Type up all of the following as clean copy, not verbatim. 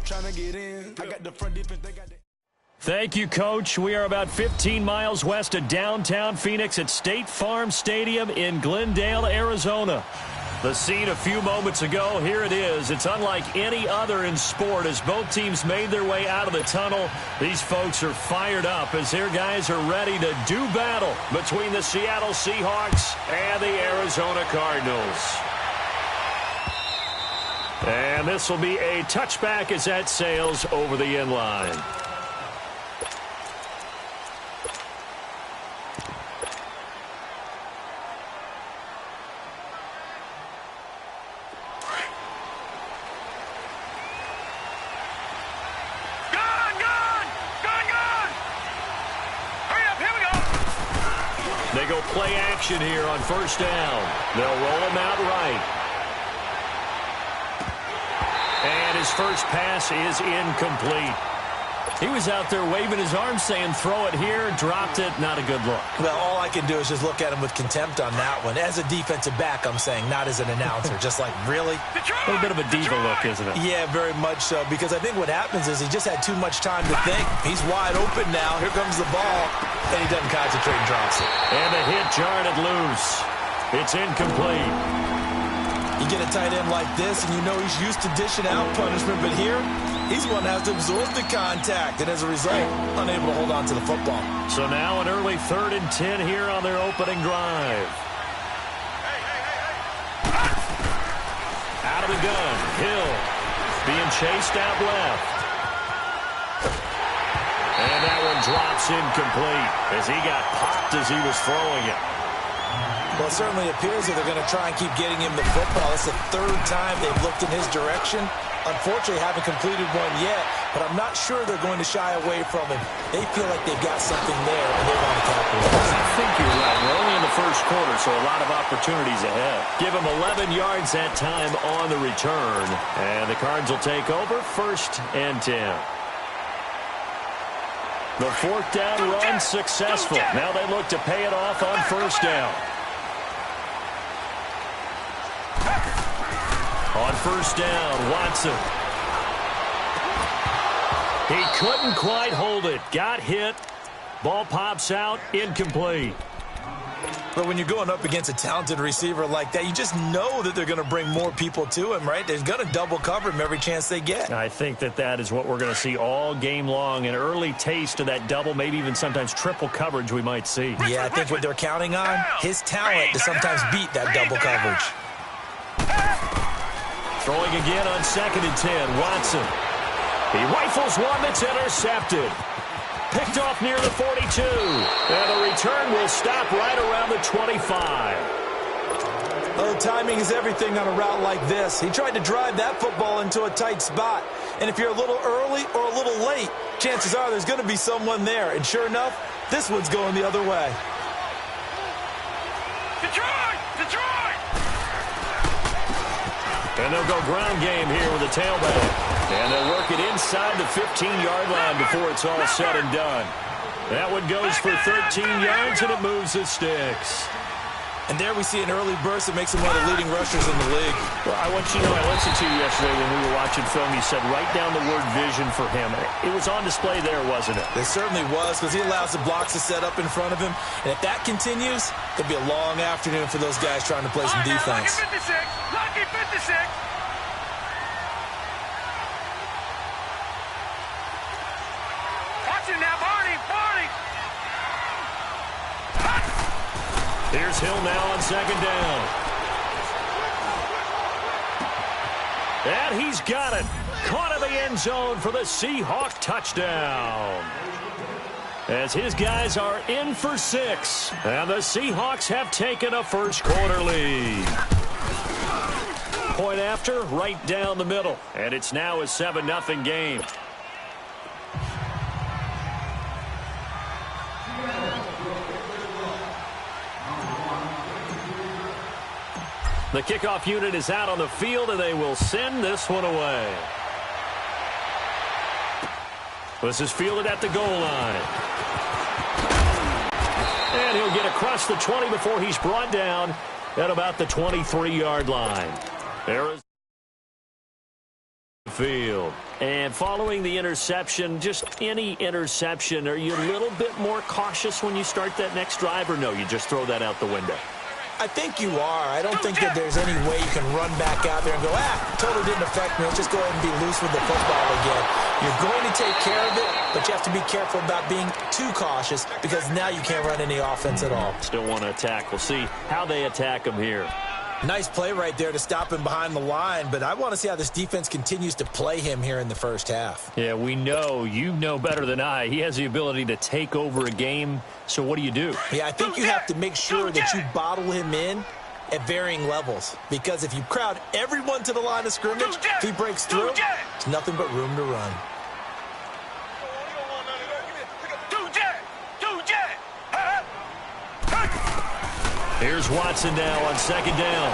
trying to get in. I got the front defense, they got the... Thank you, Coach. We are about 15 miles west of downtown Phoenix at State Farm Stadium in Glendale, Arizona. The scene a few moments ago, here it is. It's unlike any other in sport as both teams made their way out of the tunnel. These folks are fired up as their guys are ready to do battle between the Seattle Seahawks and the Arizona Cardinals. And this will be a touchback as that sails over the end line. They go play action here on first down. They'll roll him out right. And his first pass is incomplete. He was out there waving his arms saying, throw it here, dropped it, not a good look. Well, all I can do is just look at him with contempt on that one. As a defensive back, I'm saying, not as an announcer. Just like, really? A little bit of a diva look, isn't it? Yeah, very much so, because I think what happens is he just had too much time to think. He's wide open now. Here comes the ball, and he doesn't concentrate and drops it. And the hit jarred it loose. It's incomplete. You get a tight end like this, and you know he's used to dishing out punishment, but here, he's one that has to absorb the contact, and as a result, unable to hold on to the football. So now an early 3rd and 10 here on their opening drive. Out of the gun, Hill being chased out left. And that one drops incomplete as he got popped as he was throwing it. Well, it certainly appears that they're going to try and keep getting him the football. It's the 3rd time they've looked in his direction. Unfortunately, haven't completed one yet, but I'm not sure they're going to shy away from him. They feel like they've got something there, and they want to capitalize. I think you're right. We're only in the first quarter, so a lot of opportunities ahead. Give him 11 yards that time on the return, and the Cards will take over 1st and 10. The 4th down run successful. Now they look to pay it off on 1st down. On 1st down, Watson. He couldn't quite hold it. Got hit. Ball pops out. Incomplete. But when you're going up against a talented receiver like that, you just know that they're going to bring more people to him, right? They're going to double cover him every chance they get. I think that is what we're going to see all game long. An early taste of that double, maybe even sometimes triple coverage we might see. Yeah, I think what they're counting on, his talent to sometimes beat that double coverage. Throwing again on 2nd and 10, Watson. He rifles one that's intercepted. Picked off near the 42. And the return will stop right around the 25. Oh, timing is everything on a route like this. He tried to drive that football into a tight spot. And if you're a little early or a little late, chances are there's going to be someone there. And sure enough, this one's going the other way. Detroit! Detroit! And they'll go ground game here with a tailback. And they'll work it inside the 15-yard line before it's all said and done. That one goes for 13 yards, and it moves the sticks. And there we see an early burst that makes him one of the leading rushers in the league. Well, I want you to know, I listened to you yesterday when we were watching film. You said write down the word vision for him. It was on display there, wasn't it? It certainly was, because he allows the blocks to set up in front of him. And if that continues, it'll be a long afternoon for those guys trying to play some defense. Lucky 56! Watch it now, Barney! Barney! Here's Hill now on 2nd down. And he's got it. Caught in the end zone for the Seahawk touchdown. As his guys are in for 6. And the Seahawks have taken a first quarter lead. Point after, right down the middle. And it's now a 7-0 game. The kickoff unit is out on the field, and they will send this one away. This is fielded at the goal line. And he'll get across the 20 before he's brought down at about the 23-yard line. There is the field. And following the interception, just any interception, are you a little bit more cautious when you start that next drive, or no, you just throw that out the window? I think you are. I don't think that there's any way you can run back out there and go, totally didn't affect me. Let's just go ahead and be loose with the football again. You're going to take care of it, but you have to be careful about being too cautious because now you can't run any offense at all. Still want to attack. We'll see how they attack him here. Nice play right there to stop him behind the line, but I want to see how this defense continues to play him here in the first half. Yeah, we know. You know better than I. He has the ability to take over a game, so what do? Yeah, I think you have to make sure that you bottle him in at varying levels, because if you crowd everyone to the line of scrimmage, if he breaks through, it's nothing but room to run. Here's Watson now on second down.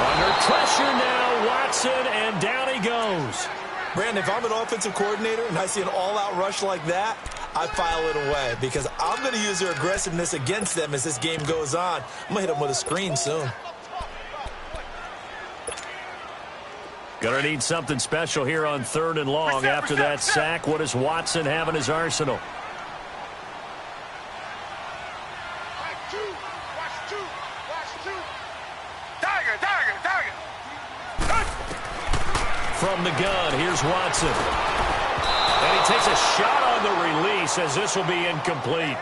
Under pressure now, Watson, and down he goes. Brandon, if I'm an offensive coordinator and I see an all-out rush like that, I file it away because I'm going to use their aggressiveness against them as this game goes on. I'm going to hit them with a screen soon. Going to need something special here on 3rd and long. After that sack, what does Watson have in his arsenal? From the gun, here's Watson. And he takes a shot on the release as this will be incomplete.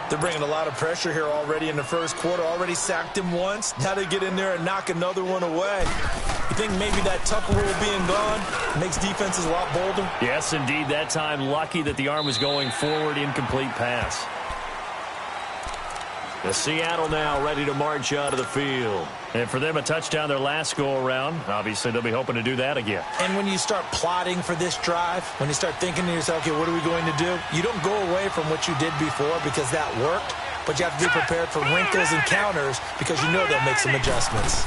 They're bringing a lot of pressure here already in the first quarter. Already sacked him once. Now they get in there and knock another one away. You think maybe that tougher rule being gone makes defenses a lot bolder? Yes, indeed. That time, lucky that the arm was going forward. Incomplete pass. The Seattle now ready to march out of the field. And for them, a touchdown their last go-around. Obviously, they'll be hoping to do that again. And when you start plotting for this drive, when you start thinking to yourself, okay, what are we going to do? You don't go away from what you did before because that worked, but you have to be prepared for wrinkles and counters because you know they'll make some adjustments.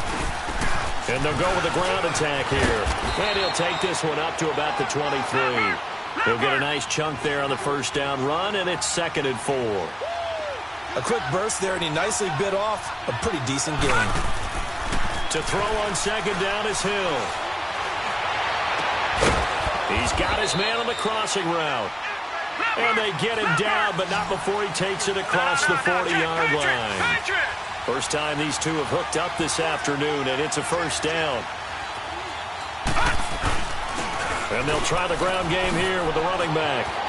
And they'll go with the ground attack here. And he'll take this one up to about the 23. He'll get a nice chunk there on the first down run, and it's 2nd and 4. A quick burst there, and he nicely bit off a pretty decent game. To throw on second down is Hill. He's got his man on the crossing route. And they get him down, but not before he takes it across the 40-yard line. First time these two have hooked up this afternoon, and it's a first down. And they'll try the ground game here with the running back.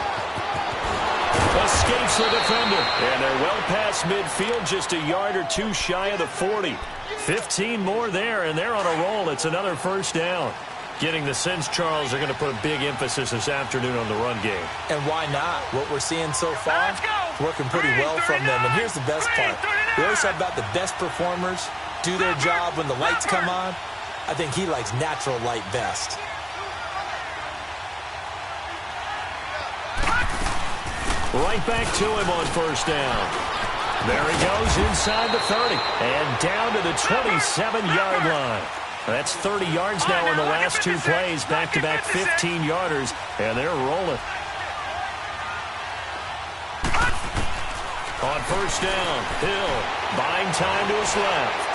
Escapes the defender. And they're well past midfield, just a yard or two shy of the 40. 15 more there, and they're on a roll. It's another first down. Getting the sense, Charles, are going to put a big emphasis this afternoon on the run game. And why not? What we're seeing so far, working pretty well from them. And here's the best part. We always talk about the best performers do their job when the lights come on. I think he likes natural light best. Right back to him on first down. There he goes inside the 30 and down to the 27-yard line. That's 30 yards now in the last two plays, back-to-back 15-yarders, and they're rolling. On first down, Hill buying time to his left.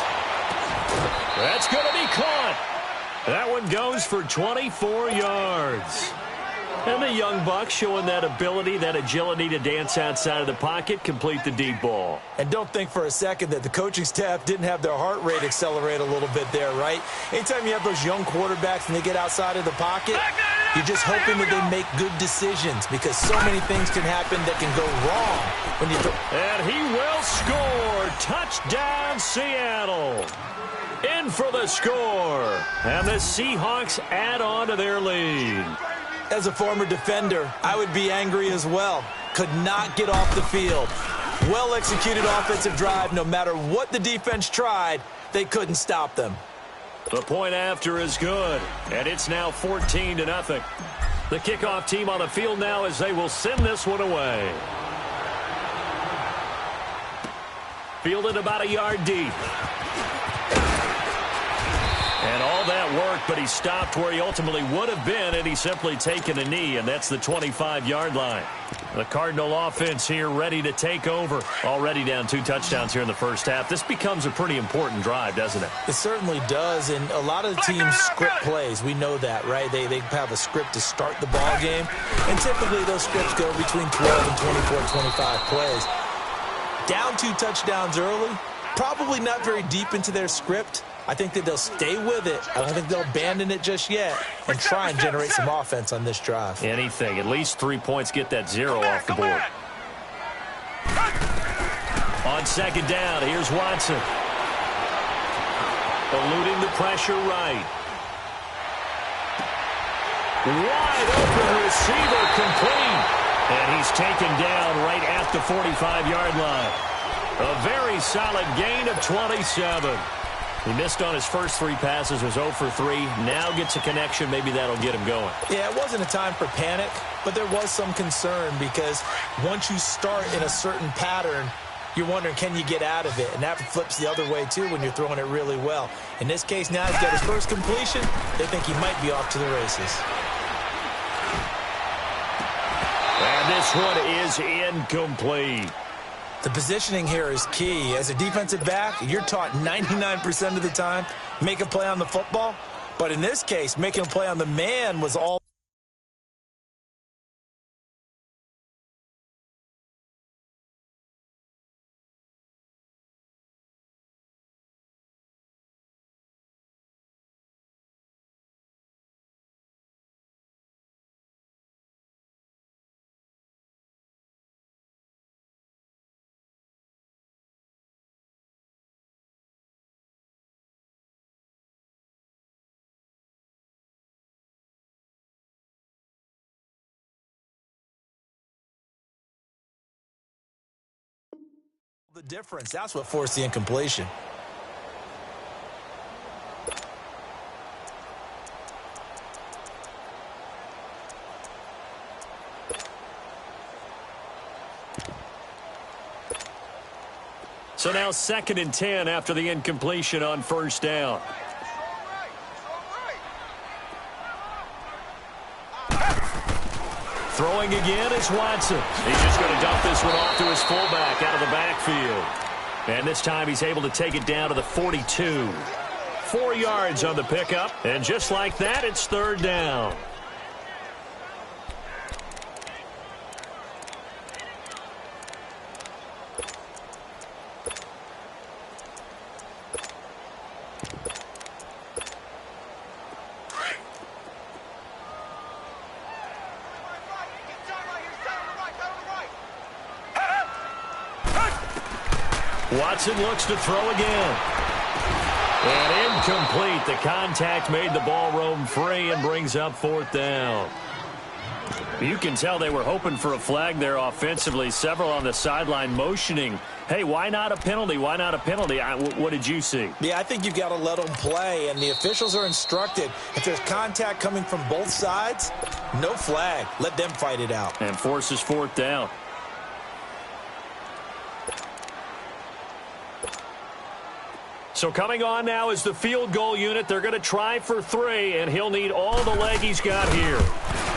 That's going to be caught. That one goes for 24 yards. And the young buck showing that ability, that agility to dance outside of the pocket, complete the deep ball. And don't think for a second that the coaching staff didn't have their heart rate accelerate a little bit there, right? Anytime you have those young quarterbacks and they get outside of the pocket, you're just hoping that they make good decisions because so many things can happen that can go wrong when you throw. And he will score. Touchdown, Seattle. In for the score. And the Seahawks add on to their lead. As a former defender, I would be angry as well. Could not get off the field. Well-executed offensive drive. No matter what the defense tried, they couldn't stop them. The point after is good, and it's now 14-0. The kickoff team on the field now as they will send this one away. Fielded about a yard deep. And all that work, but he stopped where he ultimately would have been, and he's simply taken a knee, and that's the 25-yard line. The Cardinal offense here ready to take over. Already down 2 touchdowns here in the first half. This becomes a pretty important drive, doesn't it? It certainly does, and a lot of the teams script plays. We know that, right? They have a script to start the ball game, and typically those scripts go between 12 and 24, 25 plays. Down 2 touchdowns early, probably not very deep into their script. I think that they'll stay with it. I don't think they'll abandon it just yet and try and generate some offense on this drive. Anything. At least 3 points, get that 0 off the board. On second down, here's Watson. Eluding the pressure right. Wide open receiver complete. And he's taken down right at the 45-yard line. A very solid gain of 27. He missed on his first 3 passes, was 0 for 3. Now gets a connection. Maybe that'll get him going. Yeah, it wasn't a time for panic, but there was some concern because once you start in a certain pattern, you're wondering, can you get out of it? And that flips the other way, too, when you're throwing it really well. In this case, now he's got his first completion. They think he might be off to the races. And this one is incomplete. The positioning here is key. As a defensive back, you're taught 99% of the time, make a play on the football. But in this case, making a play on the man was all. The difference. That's what forced the incompletion. So now 2nd and 10 after the incompletion on first down. Throwing again is Watson. He's just going to dump this one off to his fullback out of the backfield. And this time he's able to take it down to the 42. 4 yards on the pickup. And just like that, it's 3rd down. Watson looks to throw again. And incomplete. The contact made the ball roam free and brings up 4th down. You can tell they were hoping for a flag there offensively. Several on the sideline motioning. Hey, why not a penalty? Why not a penalty? What did you see? Yeah, I think you've got to let them play, and the officials are instructed. If there's contact coming from both sides, no flag. Let them fight it out. And forces 4th down. So coming on now is the field goal unit. They're going to try for 3, and he'll need all the leg he's got here.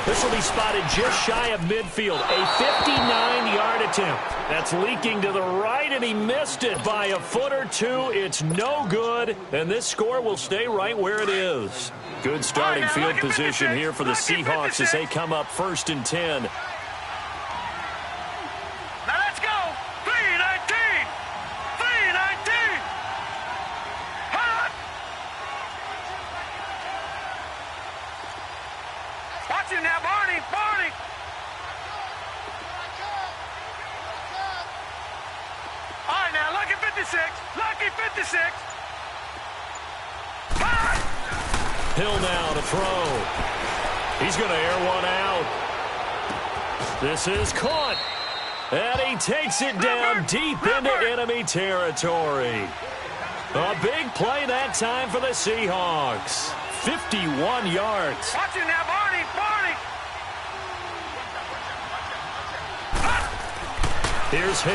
This will be spotted just shy of midfield. A 59-yard attempt. That's leaking to the right, and he missed it by a foot or 2. It's no good, and this score will stay right where it is. Good starting field position here for the Seahawks as they come up 1st and 10. Now, Barney. All right, now, lucky 56. Lucky 56. Hill now to throw. He's going to air one out. This is caught. And he takes it down deep into enemy territory. A big play that time for the Seahawks. 51 yards. Watch it now, Barney. Here's Hill.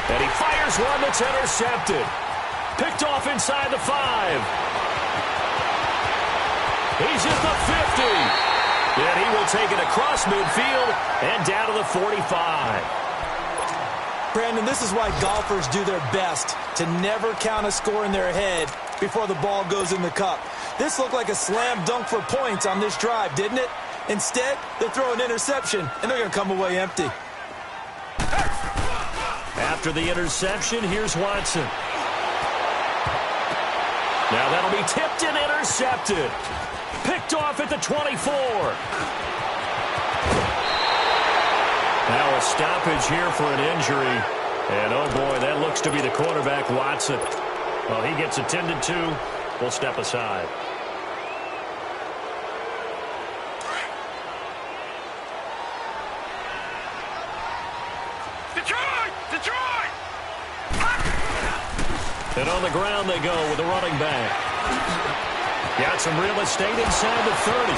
And he fires one that's intercepted. Picked off inside the 5. He's at the 50. And he will take it across midfield and down to the 45. Brandon, this is why golfers do their best to never count a score in their head before the ball goes in the cup. This looked like a slam dunk for points on this drive, didn't it? Instead, they throw an interception, and they're going to come away empty. After the interception, here's Watson. Now that'll be tipped and intercepted. Picked off at the 24. Now a stoppage here for an injury. And, oh, boy, that looks to be the quarterback, Watson. Well, he gets attended to. We'll step aside. Detroit! And on the ground they go with the running back. Got some real estate inside the 30.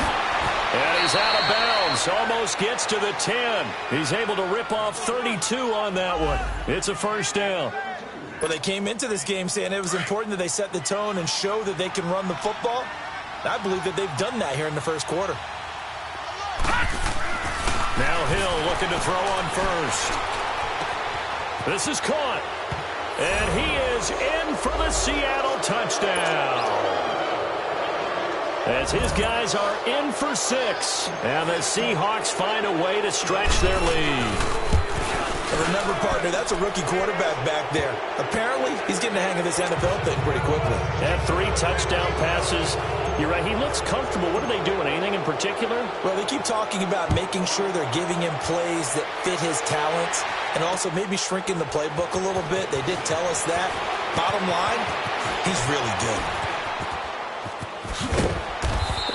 And he's out of bounds. Almost gets to the 10. He's able to rip off 32 on that one. It's a first down. Well, they came into this game saying it was important that they set the tone and show that they can run the football. I believe that they've done that here in the first quarter. Now Hill looking to throw on first. This is caught. And he is in for the Seattle touchdown. As his guys are in for 6. And the Seahawks find a way to stretch their lead. Remember, partner, that's a rookie quarterback back there. Apparently, he's getting the hang of this NFL thing pretty quickly. Had 3 touchdown passes. You're right, he looks comfortable. What are they doing? Anything in particular? Well, they keep talking about making sure they're giving him plays that fit his talents and also maybe shrinking the playbook a little bit. They did tell us that. Bottom line, he's really good.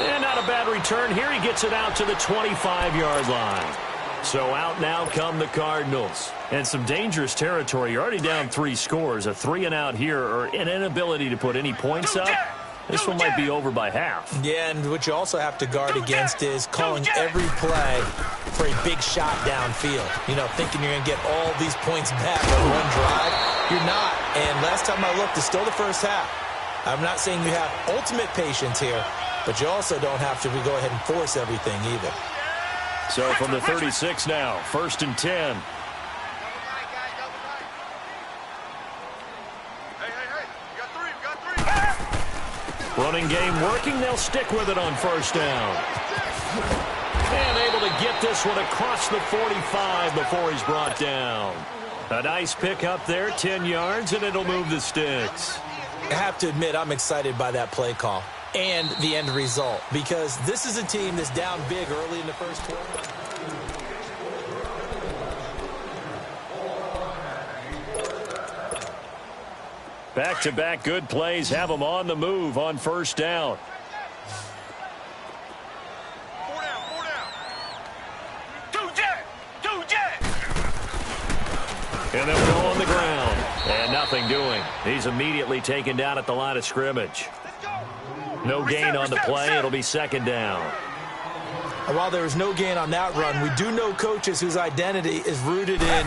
And not a bad return. Here he gets it out to the 25-yard line. So out now come the Cardinals. And some dangerous territory. You're already down 3 scores. A 3-and-out here or an inability to put any points up. This one might be over by half. Yeah, and what you also have to guard against is calling every play for a big shot downfield. You know, thinking you're going to get all these points back on one drive. You're not. And last time I looked, it's still the first half. I'm not saying you have ultimate patience here, but you also don't have to go ahead and force everything either. So from the 36 now, 1st and 10. Running game working. They'll stick with it on 1st down. And able to get this one across the 45 before he's brought down. A nice pick up there, 10 yards, and it'll move the sticks. I have to admit, I'm excited by that play call and the end result because this is a team that's down big early in the first quarter. Back-to-back good plays have them on the move on 1st down. 4 down. 2 jet. And they'll go on the ground. And nothing doing. He's immediately taken down at the line of scrimmage. No gain on the play. It'll be 2nd down. And while there is no gain on that run, we do know coaches whose identity is rooted in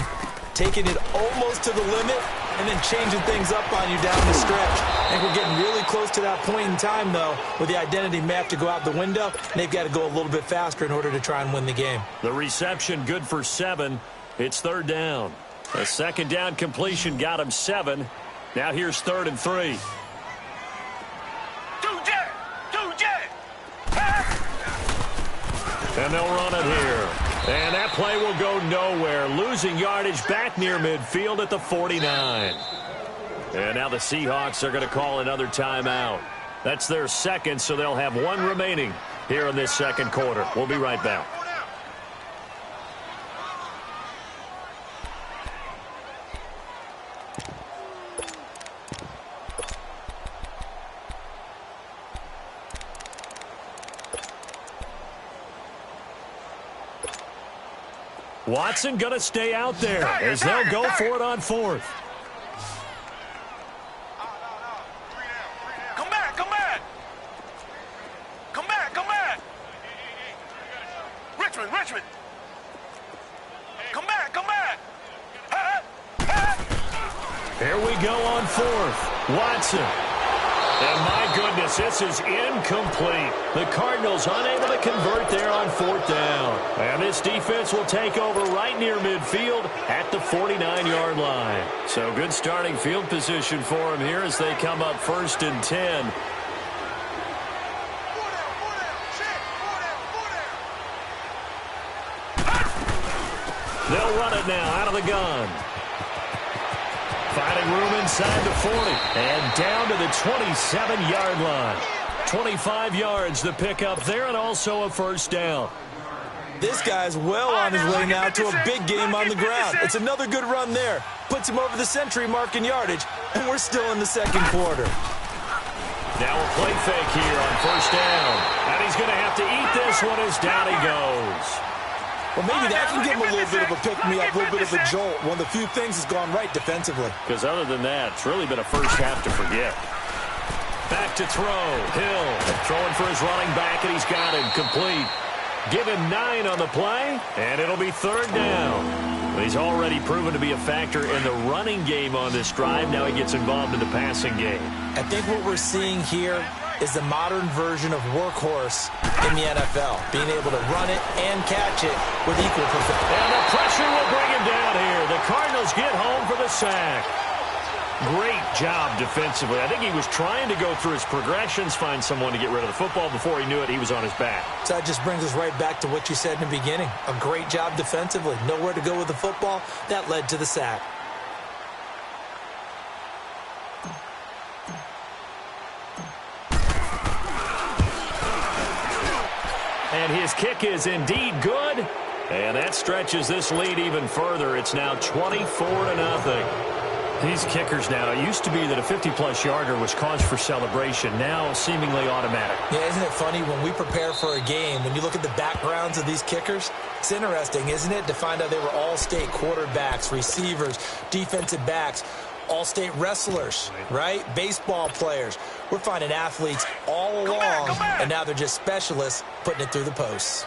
taking it almost to the limit and then changing things up on you down the stretch. I think we're getting really close to that point in time, though, where the identity may have to go out the window, and they've got to go a little bit faster in order to try and win the game. The reception good for 7. It's 3rd down. A 2nd down completion got him 7. Now here's 3rd and 3. 2 jet. And they'll run it here. And that play will go nowhere. Losing yardage back near midfield at the 49. And now the Seahawks are going to call another timeout. That's their 2nd, so they'll have 1 remaining here in this 2nd quarter. We'll be right back. Watson going to stay out there as they'll go for it on 4th. Come back. Richmond. Come back. Here we go on 4th. Watson. And my goodness, this is incomplete. The Cardinals unable to convert there on 4th down. And this defense will take over right near midfield at the 49-yard line. So good starting field position for them here as they come up 1st and 10. They'll run it now out of the gun. Finding room inside the 40. And down to the 27-yard line. 25 yards the pickup there, and also a 1st down. This guy's well on his way now to a big game on the ground. It's another good run there. Puts him over the century mark in yardage, and we're still in the 2nd quarter. Now a play fake here on 1st down. And he's going to have to eat this one as down he goes. Well, maybe that can give him a little bit of a pick-me-up, a little bit of a jolt. One of the few things that's gone right defensively. Because other than that, it's really been a first half to forget. Back to throw. Hill throwing for his running back, and he's got him complete. Give him 9 on the play, and it'll be 3rd down. He's already proven to be a factor in the running game on this drive. Now he gets involved in the passing game. I think what we're seeing here is the modern version of workhorse in the NFL, being able to run it and catch it with equal perfection. And the pressure will bring him down here. The Cardinals get home for the sack. Great job defensively. I think he was trying to go through his progressions, find someone to get rid of the football. Before he knew it, he was on his back. So that just brings us right back to what you said in the beginning. A great job defensively. Nowhere to go with the football. That led to the sack. And his kick is indeed good. And that stretches this lead even further. It's now 24-0. These kickers now, it used to be that a 50-plus yarder was cause for celebration. Now seemingly automatic. Yeah, isn't it funny when we prepare for a game, when you look at the backgrounds of these kickers, it's interesting, isn't it, to find out they were all-state quarterbacks, receivers, defensive backs, all-state wrestlers, right? Baseball players. We're finding athletes all along, and now they're just specialists putting it through the posts.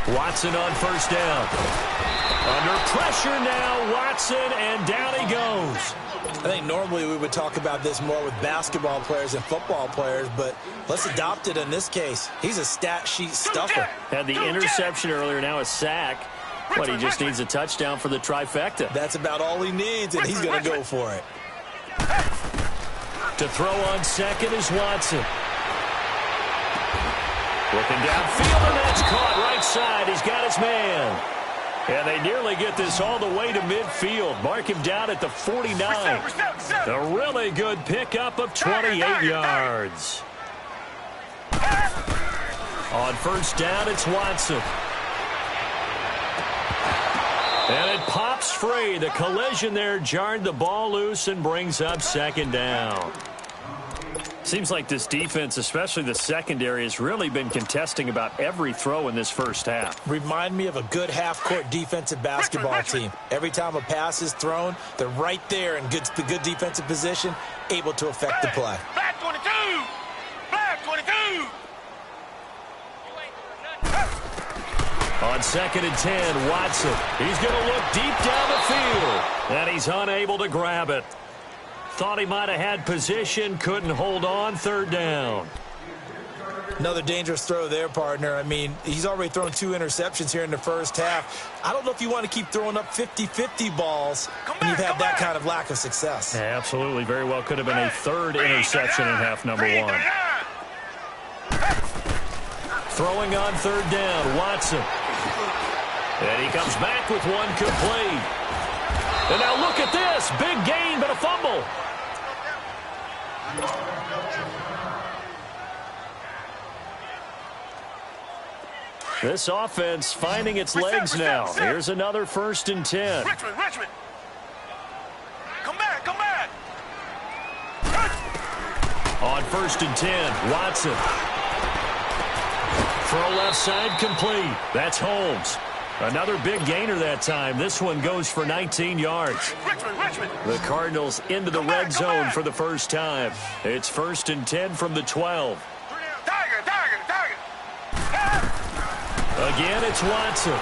Watson on 1st down. Under pressure now, Watson, and down he goes. I think normally we would talk about this more with basketball players and football players, but let's adopt it in this case. He's a stat sheet stuffer. Had the interception earlier, now a sack. But he just needs a touchdown for the trifecta. That's about all he needs, and he's going to go for it. To throw on 2nd is Watson. Looking downfield, and that's caught right side. He's got his man. And they nearly get this all the way to midfield. Mark him down at the 49. A really good pickup of 28 yards. On 1st down, it's Watson. And it pops free. The collision there jarred the ball loose and brings up 2nd down. Seems like this defense, especially the secondary, has really been contesting about every throw in this first half. Remind me of a good half-court defensive basketball team. Every time a pass is thrown, they're right there in the good defensive position, able to affect the play. Flag 22! Flag 22! On 2nd and 10, Watson. He's going to look deep down the field, and he's unable to grab it. Thought he might have had position, couldn't hold on. 3rd down. Another dangerous throw there, partner. I mean, he's already thrown 2 interceptions here in the first half. I don't know if you want to keep throwing up 50-50 balls when you've had that kind of lack of success. Yeah, absolutely. Very well could have been a 3rd interception in half number 1. Throwing on 3rd down, Watson. And he comes back with one complete. And now look at this. Big gain, but a fumble. This offense finding its legs now. Here's another 1st and 10. Richmond. Come back. On 1st and 10, Watson. Throw left side complete. That's Holmes. Another big gainer that time. This one goes for 19 yards. Richmond. The Cardinals into the red zone for the first time. It's 1st and 10 from the 12. Tiger. Again, it's Watson.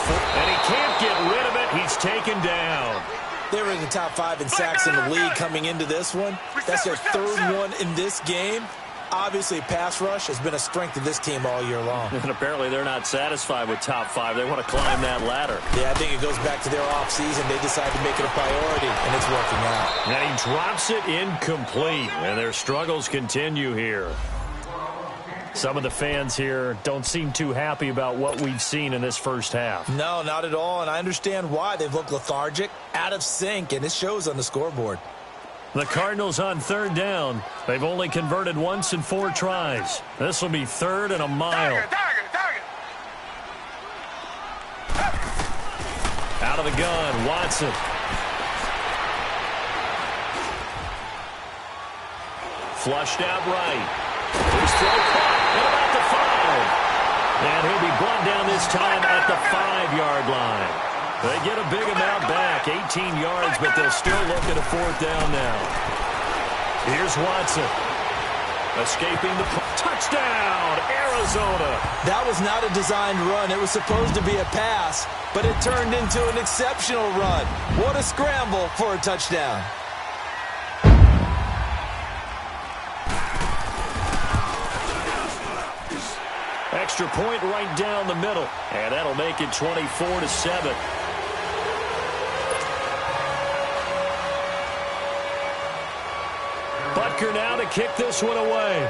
And he can't get rid of it. He's taken down. They were in the top 5 in sacks in the league coming into this one. That's their third one in this game. Obviously, pass rush has been a strength of this team all year long. And apparently they're not satisfied with top 5. They want to climb that ladder. Yeah, I think it goes back to their offseason. They decided to make it a priority, and it's working out. And he drops it incomplete, and their struggles continue here. Some of the fans here don't seem too happy about what we've seen in this first half. No, not at all, and I understand why. They've looked lethargic, out of sync, and it shows on the scoreboard. The Cardinals on third down. They've only converted once in 4 tries. This will be 3rd and a mile. Target. Out of the gun, Watson. Flushed out right. His throw caught at about the 5. And he'll be brought down this time at the 5-yard line. They get a big amount back, 18 yards, but they'll still look at a 4th down now. Here's Watson. Escaping the touchdown, Arizona. That was not a designed run. It was supposed to be a pass, but it turned into an exceptional run. What a scramble for a touchdown. Extra point right down the middle, and that'll make it 24-7. Butker now to kick this one away.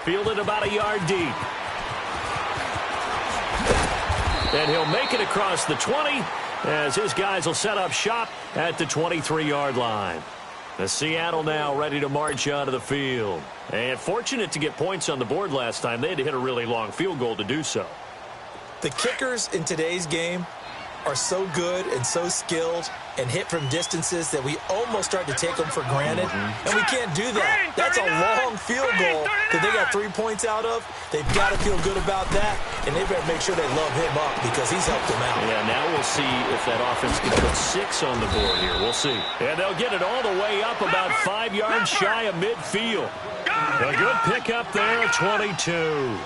Fielded about a yard deep. And he'll make it across the 20 as his guys will set up shop at the 23-yard line. The Seattle now ready to march onto the field. And fortunate to get points on the board last time. They had to hit a really long field goal to do so. The kickers in today's game are so good and so skilled and hit from distances that we almost start to take them for granted. And we can't do that. That's a long field goal that they got 3 points out of. They've got to feel good about that, and they better make sure they love him up because he's helped them out. Yeah, now we'll see if that offense can put 6 on the board here. We'll see. And they'll get it all the way up about 5 yards shy of midfield. A good pickup there, 22.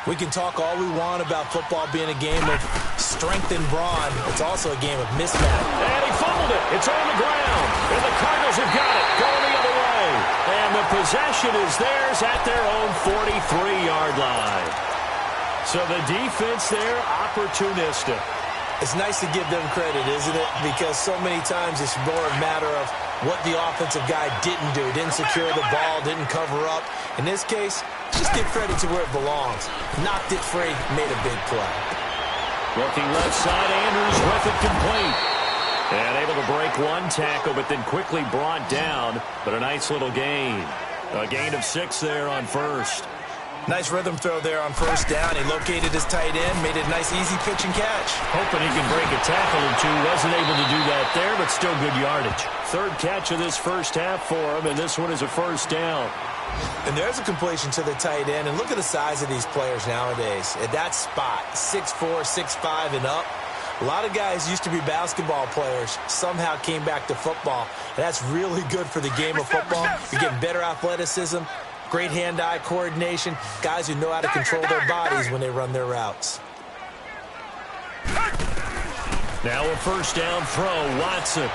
We can talk all we want about football being a game of strength and brawn. It's also a game of mismatch. And he fumbled it. It's on the ground. And the Cardinals have got it. Going the other way. And the possession is theirs at their own 43-yard line. So the defense there, opportunistic. It's nice to give them credit, isn't it? Because so many times it's more a matter of what the offensive guy didn't do. Didn't secure the ball, didn't cover up. In this case, just give credit to where it belongs. Knocked it free, made a big play. Looking left side, Andrews with it complete. And able to break one tackle, but then quickly brought down. But a nice little gain. A gain of 6 there on first. Nice rhythm throw there on first down. He located his tight end, made it a nice easy pitch and catch. Hoping he can break a tackle or two. Wasn't able to do that there, but still good yardage. 3rd catch of this first half for him, and this one is a first down. And there's a completion to the tight end. And look at the size of these players nowadays. At that spot, 6'4", 6'5", and up. A lot of guys used to be basketball players, somehow came back to football. And that's really good for the game of football. You're getting better athleticism, great hand-eye coordination, guys who know how to control their bodies when they run their routes. Now a first down throw, Watson.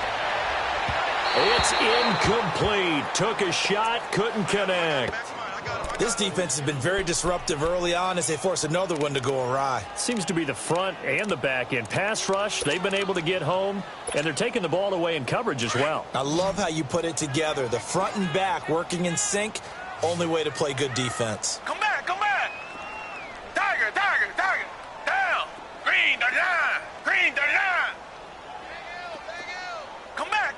It's incomplete. Took a shot, couldn't connect. This defense has been very disruptive early on as they force another one to go awry. Seems to be the front and the back end. Pass rush, they've been able to get home, and they're taking the ball away in coverage as well. I love how you put it together. The front and back working in sync, only way to play good defense. Come back. Tiger. Down. Green 39. Green 39. Come back.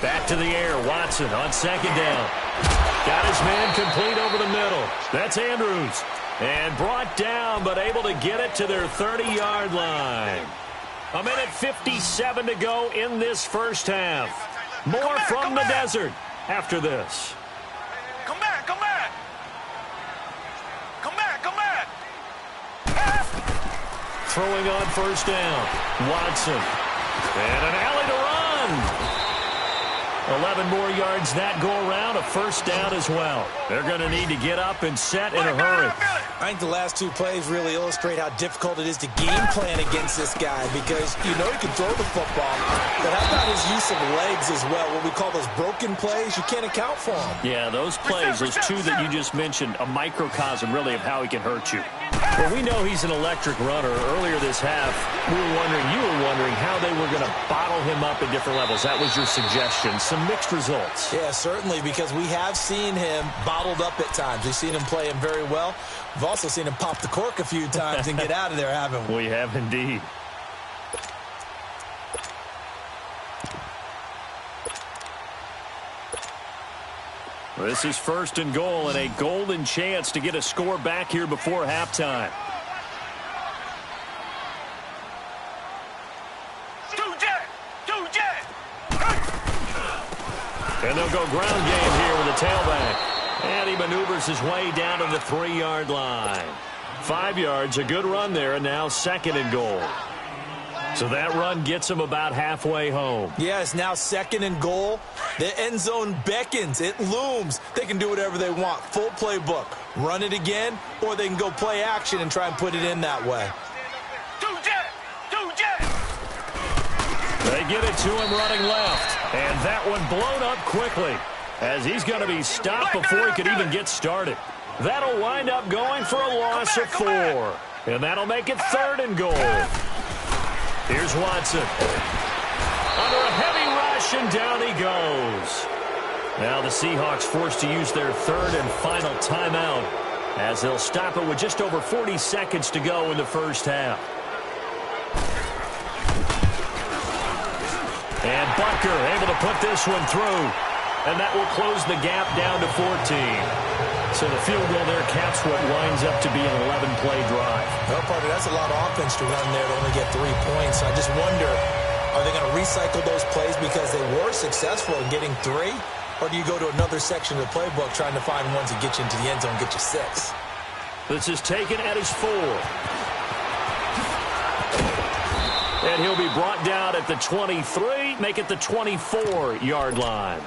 Back to the air, Watson on second down. Got his man complete over the middle. That's Andrews. And brought down, but able to get it to their 30-yard line. 1:57 to go in this first half. More from the desert after this. Come back. Throwing on first down. Watson. And an alley to run. 11 more yards that go around, a first down as well. They're going to need to get up and set in a hurry. I think the last two plays really illustrate how difficult it is to game plan against this guy because you know he can throw the football, but how about his use of legs as well? What we call those broken plays, you can't account for them. Yeah, those plays, those two that you just mentioned, a microcosm really of how he can hurt you. Well, we know he's an electric runner. Earlier this half, you were wondering how they were going to bottle him up at different levels. That was your suggestion. Some mixed results. Yeah, certainly, because we have seen him bottled up at times. We've seen him play him very well. We've also seen him pop the cork a few times and get out of there, haven't we? We have indeed. This is first and goal and a golden chance to get a score back here before halftime. And they'll go ground game here with the tailback. And he maneuvers his way down to the 3-yard line. 5 yards, a good run there, and now second and goal. So that run gets him about halfway home. Yeah, it's now second and goal. The end zone beckons. It looms. They can do whatever they want. Full playbook. Run it again, or they can go play action and try and put it in that way. They get it to him running left. And that one blown up quickly as he's going to be stopped before he could even get started. That'll wind up going for a loss of 4. And that'll make it third and goal. Here's Watson. Under a heavy rush, and down he goes. Now the Seahawks forced to use their third and final timeout as they'll stop it with just over 40 seconds to go in the first half. And Butker able to put this one through. And that will close the gap down to 14. So the field goal there caps what winds up to be an 11-play drive. Well, partner, that's a lot of offense to run there to only get 3 points. I just wonder, are they going to recycle those plays because they were successful in getting 3? Or do you go to another section of the playbook trying to find ones that get you into the end zone and get you 6? This is taken at his 4. And he'll be brought down at the 23, make it the 24-yard line.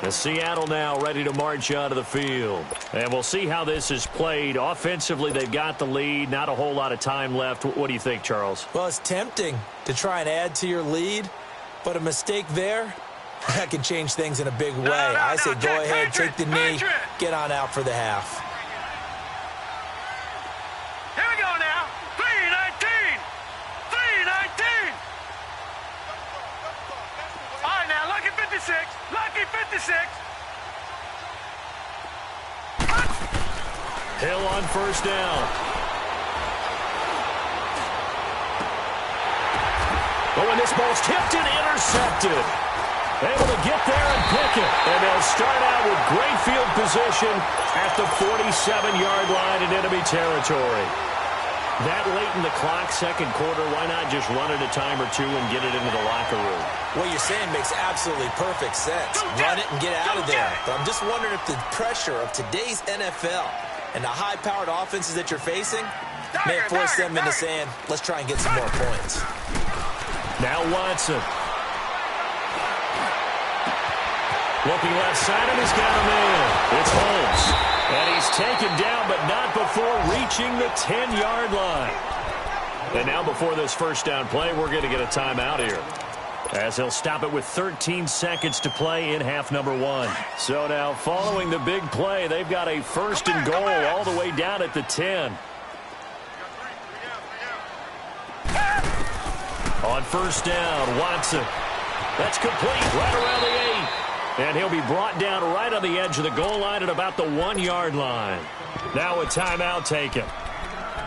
And Seattle now ready to march out of the field. And we'll see how this is played. Offensively, they've got the lead. Not a whole lot of time left. What do you think, Charles? Well, it's tempting to try and add to your lead, but a mistake there, that can change things in a big way. I say go ahead, take the knee, get on out for the half. Here we go now. 3-19. 3-19. All right, now, lucky 56. Lucky 56. Hill on first down. Oh, and this ball's tipped and intercepted. Able to get there and pick it. And they'll start out with great field position at the 47-yard line in enemy territory. That late in the clock, second quarter, why not just run it a time or two and get it into the locker room? What you're saying makes absolutely perfect sense. Run it and get out of there. But I'm just wondering if the pressure of today's NFL and the high-powered offenses that you're facing may have forced them into saying, let's try and get some more points. Now Watson. Looking left side, and he's got a man. It's Holmes. And he's taken down, but not before reaching the 10-yard line. And now before this first down play, we're going to get a timeout here, as he'll stop it with 13 seconds to play in half number 1. So now following the big play, they've got a first and goal all the way down at the 10. On first down, Watson. That's complete right around the 8. And he'll be brought down right on the edge of the goal line at about the 1-yard line. Now a timeout taken.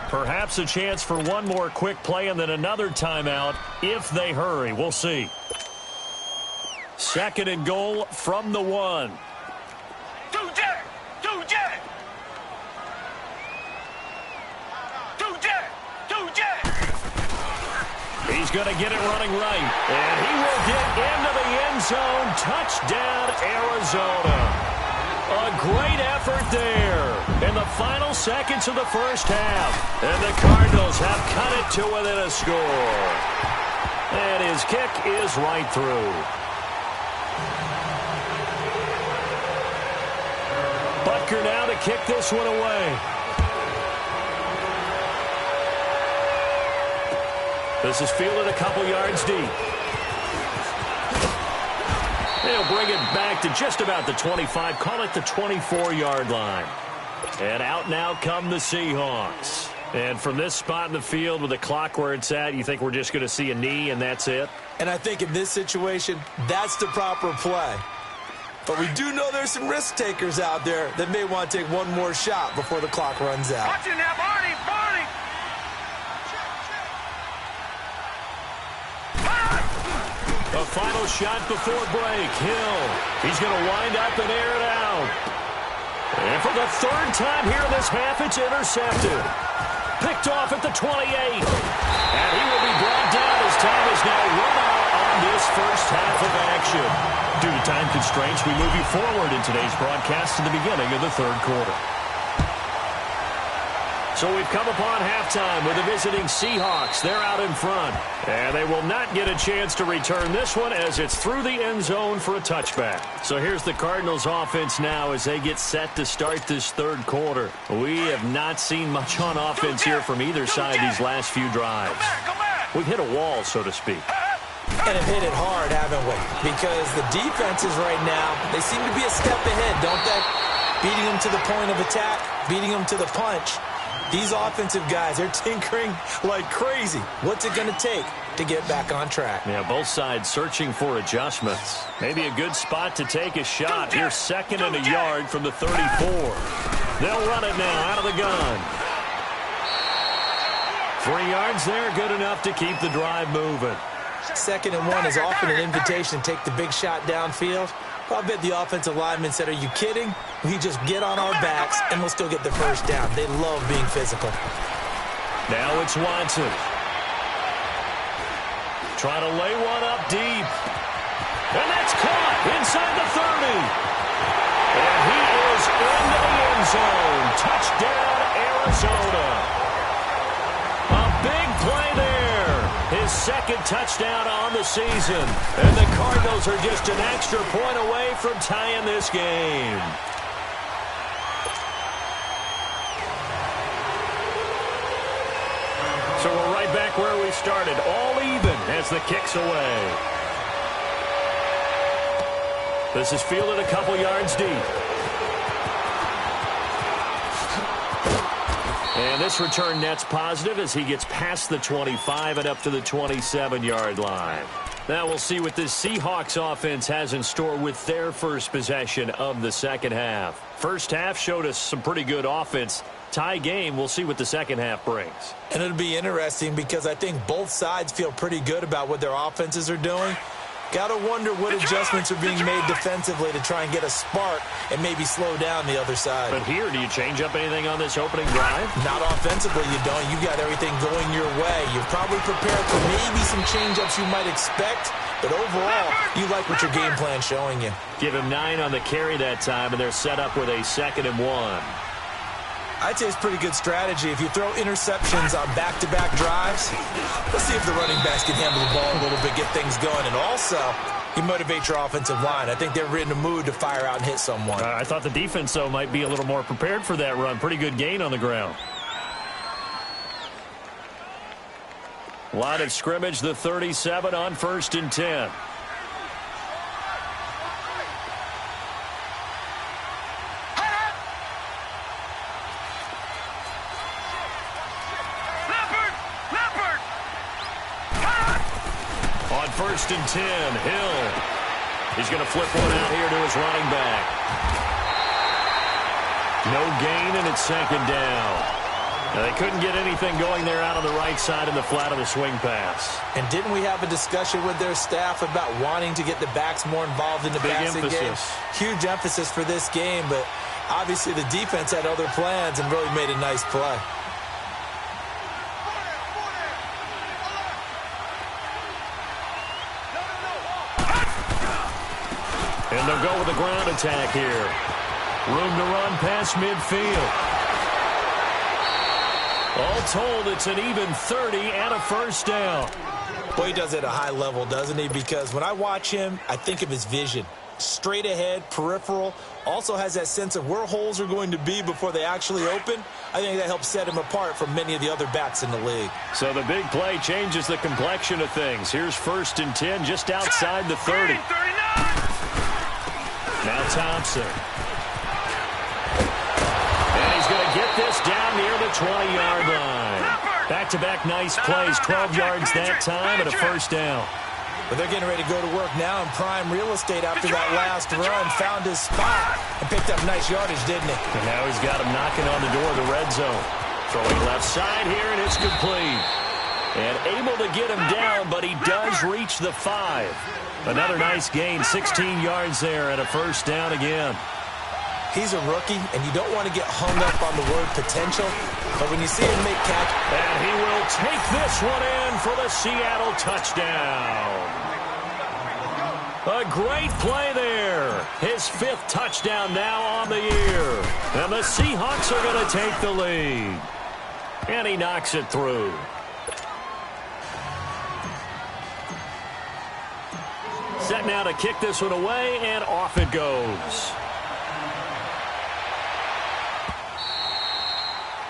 Perhaps a chance for one more quick play and then another timeout if they hurry. We'll see. Second and goal from the 1. He's going to get it running right. And he will get into the end zone. Touchdown, Arizona. A great effort there in the final seconds of the first half. And the Cardinals have cut it to within a score. And his kick is right through. Baker now to kick this one away. This is fielded a couple yards deep. They'll bring it back to just about the 25, call it the 24-yard line. And out now come the Seahawks. And from this spot in the field with the clock where it's at, you think we're just going to see a knee and that's it? And I think in this situation, that's the proper play. But we do know there's some risk takers out there that may want to take one more shot before the clock runs out. Watch it now, Barney! Barney! A final shot before break. Hill. He's going to wind up and air it out. And for the third time here in this half, it's intercepted. Picked off at the 28. And he will be brought down as time is now run out on this first half of action. Due to time constraints, we move you forward in today's broadcast to the beginning of the third quarter. So we've come upon halftime with the visiting Seahawks. They're out in front. And they will not get a chance to return this one as it's through the end zone for a touchback. So here's the Cardinals offense now as they get set to start this third quarter. We have not seen much on offense here from either side these last few drives. We've hit a wall, so to speak. And have hit it hard, haven't we? Because the defenses right now, they seem to be a step ahead, don't they? Beating them to the point of attack, beating them to the punch. These offensive guys, they're tinkering like crazy. What's it going to take to get back on track? Yeah, both sides searching for adjustments. Maybe a good spot to take a shot. Here's second and a yard from the 34. They'll run it now out of the gun. 3 yards there, good enough to keep the drive moving. 2nd and 1 is often an invitation to take the big shot downfield. I bet the offensive lineman said, are you kidding? We just get on our backs and we'll still get the first down. They love being physical. Now it's Watson. Trying to lay one up deep. And that's caught inside the 30. And he is into the end zone. Touchdown, Arizona. A big play there. His second touchdown on the season. And the Cardinals are just an extra point away from tying this game. So we're right back where we started. All even as the kick's away. This is fielded a couple yards deep. And this return net's positive as he gets past the 25 and up to the 27-yard line. Now we'll see what this Seahawks offense has in store with their first possession of the second half. First half showed us some pretty good offense. Tie game, we'll see what the second half brings. And it'll be interesting because I think both sides feel pretty good about what their offenses are doing. Got to wonder what adjustments are being made defensively to try and get a spark and maybe slow down the other side. But here, do you change up anything on this opening drive? Not offensively, you don't. You got everything going your way. You're probably prepared for maybe some change-ups you might expect, but overall, you like what your game plan's showing you. Give him 9 on the carry that time, and they're set up with a 2nd and 1. I'd say it's pretty good strategy. If you throw interceptions on back-to-back drives, let's see if the running backs can handle the ball a little bit, get things going. And also, you motivate your offensive line. I think they're in the mood to fire out and hit someone. I thought the defense, though, might be a little more prepared for that run. Pretty good gain on the ground. Line of scrimmage, the 37 on 1st and 10. On 1st and 10, Hill. He's going to flip one out here to his running back. No gain, and it's 2nd down. Now, they couldn't get anything going there out on the right side in the flat of the swing pass. And didn't we have a discussion with their staff about wanting to get the backs more involved in the passing game? Huge emphasis for this game, but obviously the defense had other plans and really made a nice play. And they'll go with the ground attack here. Room to run past midfield. All told, it's an even 30 and a first down. Boy, he does it at a high level, doesn't he? Because when I watch him, I think of his vision. straight ahead, peripheral. Also has that sense of where holes are going to be before they actually open. I think that helps set him apart from many of the other backs in the league. So the big play changes the complexion of things. Here's 1st and 10 just outside the 30. Now Thompson. And he's going to get this down near the 20-yard line. Back-to-back nice plays, 12 yards that time and a 1st down. But they're getting ready to go to work now in prime real estate after that last run. Found his spot and picked up nice yardage, didn't he? And now he's got him knocking on the door of the red zone. Throwing left side here, and it's complete. And able to get him down, but he does reach the 5. Another nice gain, 16 yards there, and a 1st down again. He's a rookie, and you don't want to get hung up on the word potential. But when you see him make catch... And he will take this one in for the Seattle touchdown. A great play there. His 5th touchdown now on the year. And the Seahawks are going to take the lead. And he knocks it through. Set now to kick this one away, and off it goes.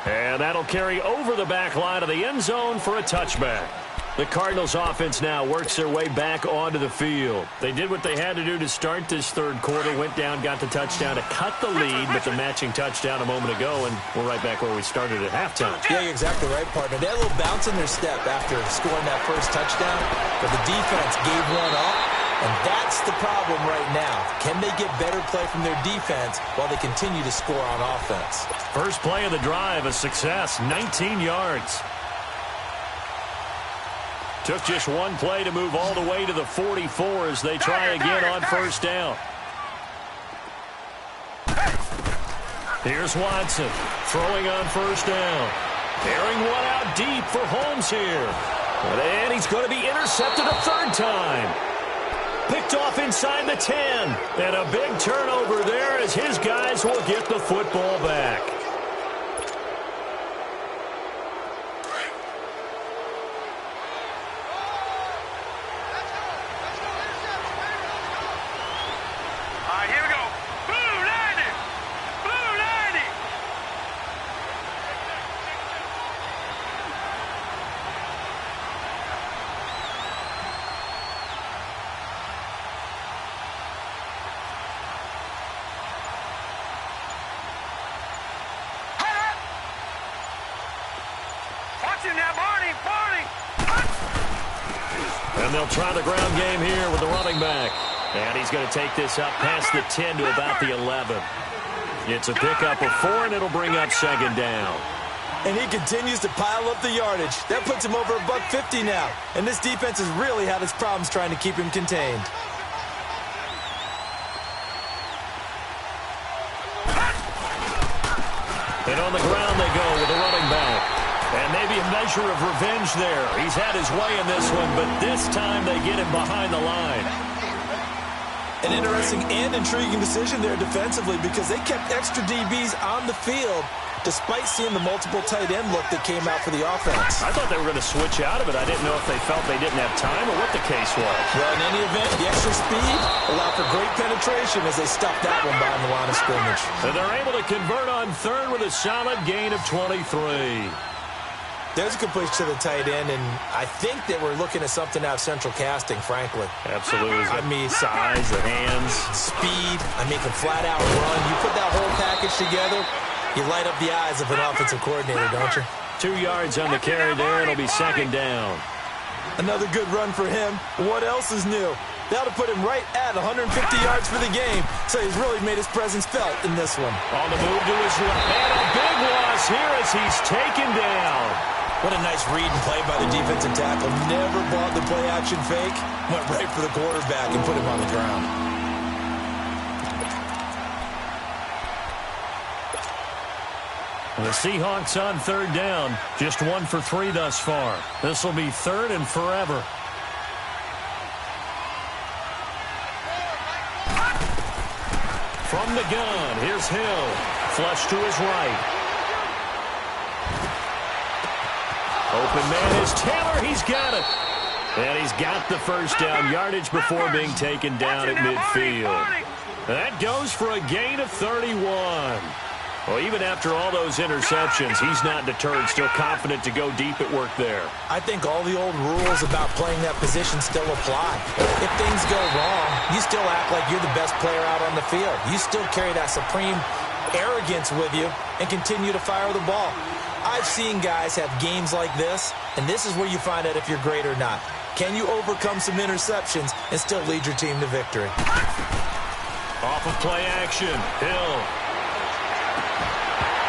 And that'll carry over the back line of the end zone for a touchback. The Cardinals offense now works their way back onto the field. They did what they had to do to start this 3rd quarter, went down, got the touchdown to cut the lead, but the matching touchdown a moment ago, and we're right back where we started at halftime. Yeah, you're exactly right, partner. They had a little bounce in their step after scoring that 1st touchdown, but the defense gave one up, and that's the problem right now. Can they get better play from their defense while they continue to score on offense? First play of the drive, a success, 19 yards. Took just one play to move all the way to the 44 as they try again on 1st down. Here's Watson throwing on 1st down. Airing one out deep for Holmes here. And he's going to be intercepted a 3rd time. Picked off inside the 10. And a big turnover there as his guys will get the football back. And they'll try the ground game here with the running back. And he's going to take this up past the 10 to about the 11. It's a pickup of 4, and it'll bring up 2nd down. And he continues to pile up the yardage. That puts him over $150 now. And this defense has really had its problems trying to keep him contained. And on the ground they go with the running back. And maybe a measure of revenge there. He's had his way in this one, but this time they get him behind the line. An interesting and intriguing decision there defensively because they kept extra DBs on the field despite seeing the multiple tight end look that came out for the offense. I thought they were going to switch out of it. I didn't know if they felt they didn't have time or what the case was. Well, in any event, the extra speed allowed for great penetration as they stuffed that one behind the line of scrimmage. And they're able to convert on 3rd with a solid gain of 23. There's a good push to the tight end, and I think that we're looking at something out of central casting, frankly. Absolutely. I mean, size, the hands. Speed. I mean, can flat-out run. You put that whole package together, you light up the eyes of an offensive coordinator, don't you? 2 yards on the carry there. It'll be 2nd down. Another good run for him. What else is new? That'll put him right at 150 yards for the game, so he's really made his presence felt in this one. On the move to his right. And a big loss here as he's taken down. What a nice read and play by the defensive tackle. Never bought the play-action fake. Went right for the quarterback and put him on the ground. The Seahawks on 3rd down. Just 1 for 3 thus far. This will be 3rd and forever. From the gun, here's Hill. Flush to his right. Open man is Taylor. He's got it. And he's got the first down, yardage before being taken down at midfield. That goes for a gain of 31. Well, even after all those interceptions, he's not deterred, still confident to go deep at work there. I think all the old rules about playing that position still apply. If things go wrong, you still act like you're the best player out on the field. You still carry that supreme arrogance with you and continue to fire the ball. I've seen guys have games like this, and this is where you find out if you're great or not. Can you overcome some interceptions and still lead your team to victory? Off of play action, Hill.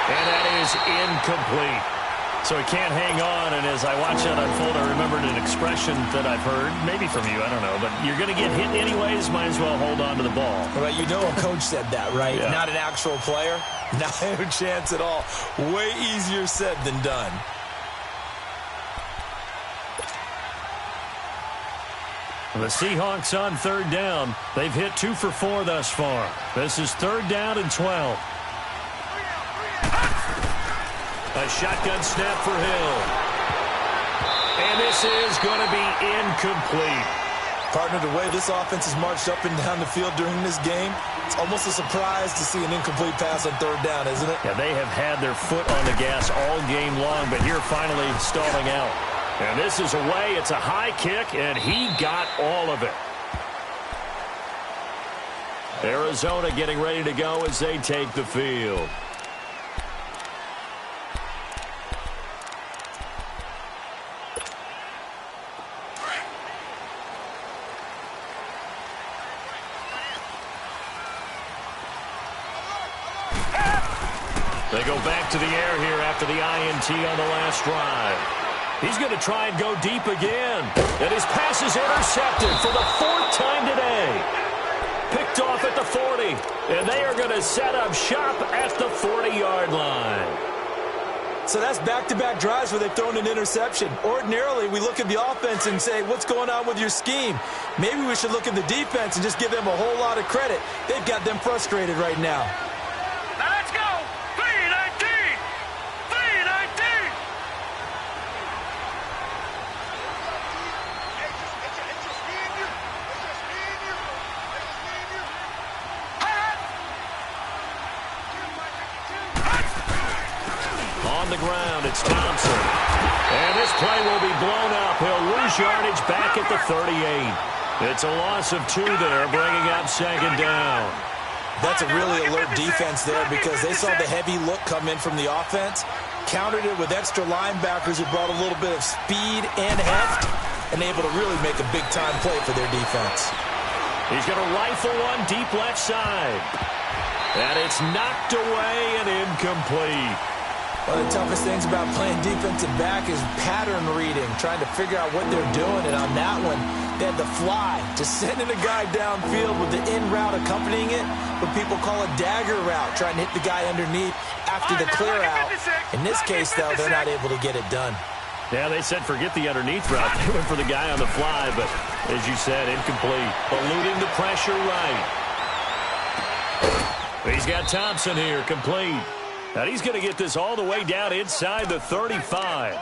And that is incomplete. So he can't hang on, and as I watch that unfold, I remembered an expression that I've heard, maybe from you, I don't know, but you're going to get hit anyways, might as well hold on to the ball. Well, you know a coach said that, right? Yeah. Not an actual player. Not a chance at all. Way easier said than done. The Seahawks on third down. They've hit 2 for 4 thus far. This is third down and 12. A shotgun snap for Hill. And this is going to be incomplete. Partner, the way this offense has marched up and down the field during this game, it's almost a surprise to see an incomplete pass on third down, isn't it? Yeah, they have had their foot on the gas all game long, but here finally stalling out. And this is away. It's a high kick, and he got all of it. Arizona getting ready to go as they take the field. They go back to the air here after the INT on the last drive. He's going to try and go deep again. And his pass is intercepted for the 4th time today. Picked off at the 40. And they are going to set up shop at the 40-yard line. So that's back-to-back drives where they've thrown an interception. Ordinarily, we look at the offense and say, what's going on with your scheme? Maybe we should look at the defense and just give them a whole lot of credit. They've got them frustrated right now. Now let's go. 3-19. 3-19. On the ground, it's Thompson. And this play will be blown up. He'll lose yardage back at the 38. It's a loss of 2 there, bringing up second down. That's a really alert defense there because they saw the heavy look come in from the offense, countered it with extra linebackers who brought a little bit of speed and heft, and able to really make a big-time play for their defense. He's going to rifle one deep left side. And it's knocked away and incomplete. One of the toughest things about playing defensive back is pattern reading, trying to figure out what they're doing. And on that one, they had the fly, just sending a guy downfield with the in route accompanying it, what people call a dagger route, trying to hit the guy underneath after the clear out. In this case, though, they're not able to get it done. Yeah, they said forget the underneath route. They went for the guy on the fly, but as you said, incomplete. Eluding the pressure right. He's got Thompson here, complete. Now he's going to get this all the way down inside the 35.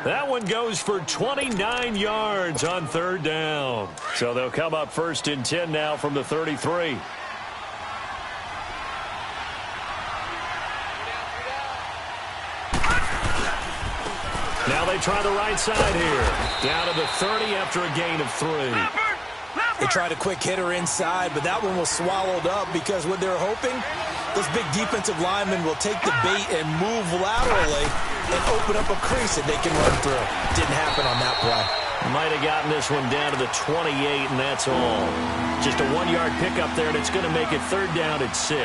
That one goes for 29 yards on third down. So they'll come up 1st and 10 now from the 33. Now they try the right side here. Down to the 30 after a gain of 3. They tried a quick hitter inside, but that one was swallowed up because what they're hoping, those big defensive linemen will take the bait and move laterally and open up a crease that they can run through. Didn't happen on that play. Might have gotten this one down to the 28, and that's all. Just a 1-yard pickup there, and it's going to make it third down at 6.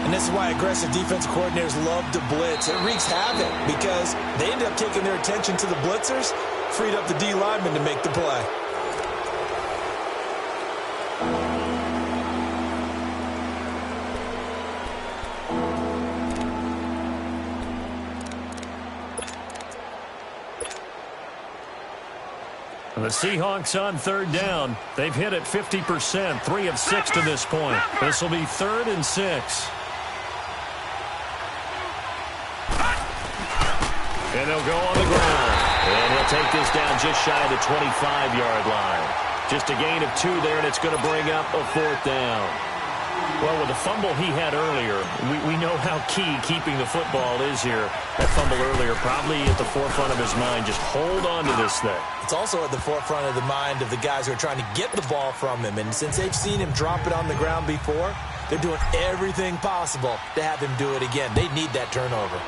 And this is why aggressive defensive coordinators love to blitz. It wreaks havoc because they end up taking their attention to the blitzers, freed up the D linemen to make the play. The Seahawks on third down. They've hit it 50%, 3 of 6 to this point. This will be 3rd and 6. And they'll go on the ground. And he'll take this down just shy of the 25-yard line. Just a gain of 2 there, and it's going to bring up a 4th down. Well, with the fumble he had earlier, we know how key keeping the football is here. That fumble earlier probably at the forefront of his mind. Just hold on to this thing. It's also at the forefront of the mind of the guys who are trying to get the ball from him. And since they've seen him drop it on the ground before, they're doing everything possible to have him do it again. They need that turnover.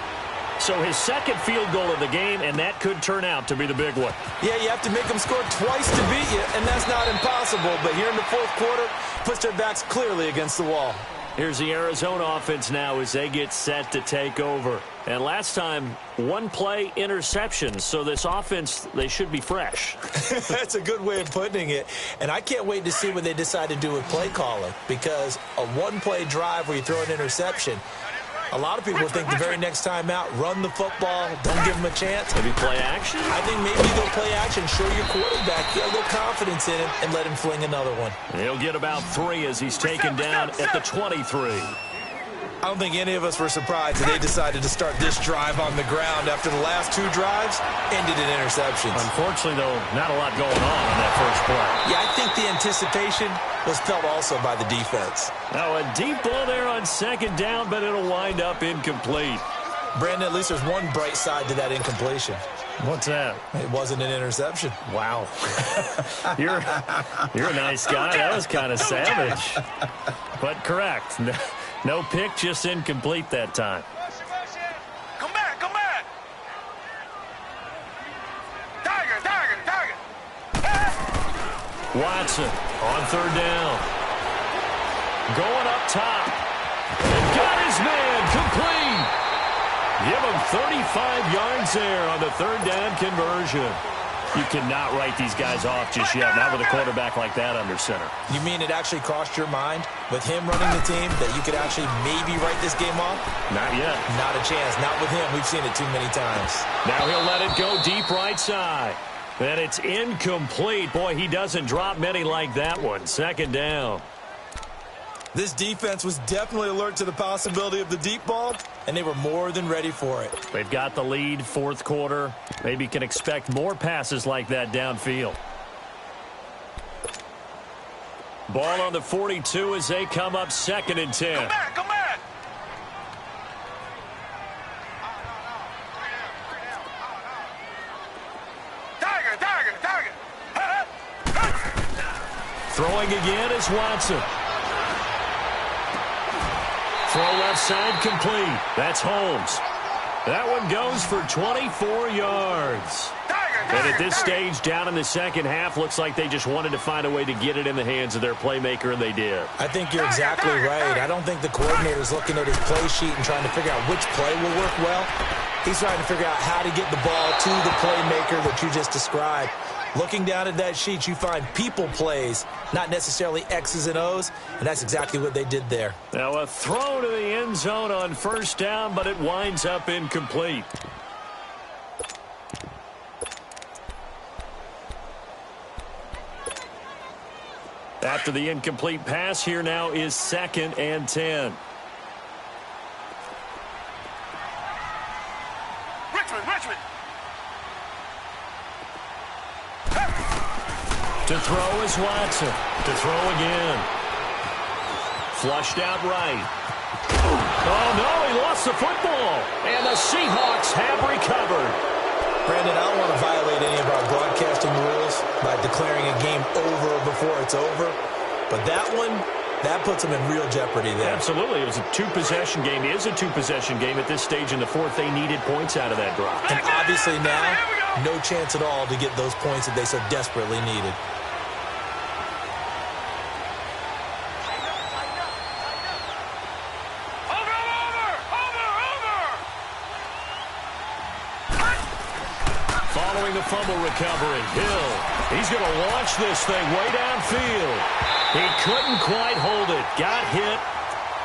So his second field goal of the game, and that could turn out to be the big one. Yeah, you have to make them score twice to beat you, and that's not impossible. But here in the 4th quarter, puts their backs clearly against the wall. Here's the Arizona offense now as they get set to take over. And last time, 1-play interceptions. So this offense, they should be fresh. That's a good way of putting it. And I can't wait to see what they decide to do with play calling. Because a 1-play drive where you throw an interception, a lot of people think the very next time out, run the football, don't give them a chance. Maybe play action? I think maybe go play action, show your quarterback, get a little confidence in him, and let him fling another one. He'll get about 3 as he's taken down at the 23. I don't think any of us were surprised that they decided to start this drive on the ground after the last 2 drives ended in interceptions. Unfortunately, though, not a lot going on that first play. Yeah, I think the anticipation was felt also by the defense. Now, a deep ball there on 2nd down, but it'll wind up incomplete. Brandon, at least there's one bright side to that incompletion. What's that? It wasn't an interception. Wow. You're a nice guy. That was kind of savage. But correct. No pick, just incomplete that time. Come back, come back. Tiger, tiger, tiger. Watson on 3rd down. Going up top. And got his man complete. Give him 35 yards there on the 3rd down conversion. You cannot write these guys off just yet, not with a quarterback like that under center. You mean it actually crossed your mind with him running the team that you could actually maybe write this game off? Not yet. Not a chance. Not with him. We've seen it too many times. Now he'll let it go deep right side. And it's incomplete. Boy, he doesn't drop many like that one. 2nd down. This defense was definitely alert to the possibility of the deep ball, and they were more than ready for it. They've got the lead, 4th quarter. Maybe can expect more passes like that downfield. Ball on the 42 as they come up 2nd and 10. Come back, come back. Tiger, tiger, tiger. Throwing again is Watson. Throw left side complete. That's Holmes. That one goes for 24 yards. And at this stage, down in the 2nd half, looks like they just wanted to find a way to get it in the hands of their playmaker, and they did. I think you're exactly right. I don't think the coordinator's looking at his play sheet and trying to figure out which play will work well. He's trying to figure out how to get the ball to the playmaker that you just described. Looking down at that sheet, you find people plays, not necessarily X's and O's, and that's exactly what they did there. Now a throw to the end zone on 1st down, but it winds up incomplete. After the incomplete pass, here now is 2nd and 10. Richmond. To throw is Watson. To throw again. Flushed out right. Oh, no, he lost the football. And the Seahawks have recovered. Brandon, I don't want to violate any of our broadcasting rules by declaring a game over before it's over. But that one, that puts them in real jeopardy there. Absolutely. It was a 2-possession game. It is a 2-possession game at this stage in the 4th. They needed points out of that drive. And obviously now, no chance at all to get those points that they so desperately needed. Following the fumble recovery, Hill. He's going to launch this thing way downfield. He couldn't quite hold it. Got hit.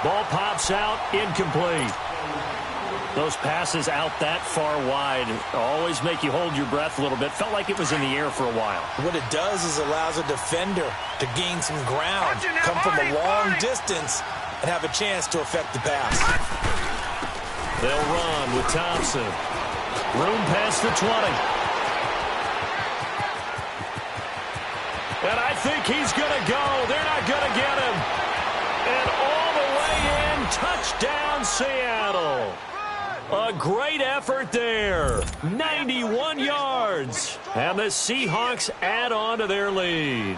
Ball pops out. Incomplete. Those passes out that far wide always make you hold your breath a little bit. Felt like it was in the air for a while. What it does is allows a defender to gain some ground, come from a long distance, and have a chance to affect the pass. They'll run with Thompson. Room past the 20. And I think he's going to go. They're not going to get him. And all the way in, touchdown Seattle. A great effort there. 91 yards. And the Seahawks add on to their lead.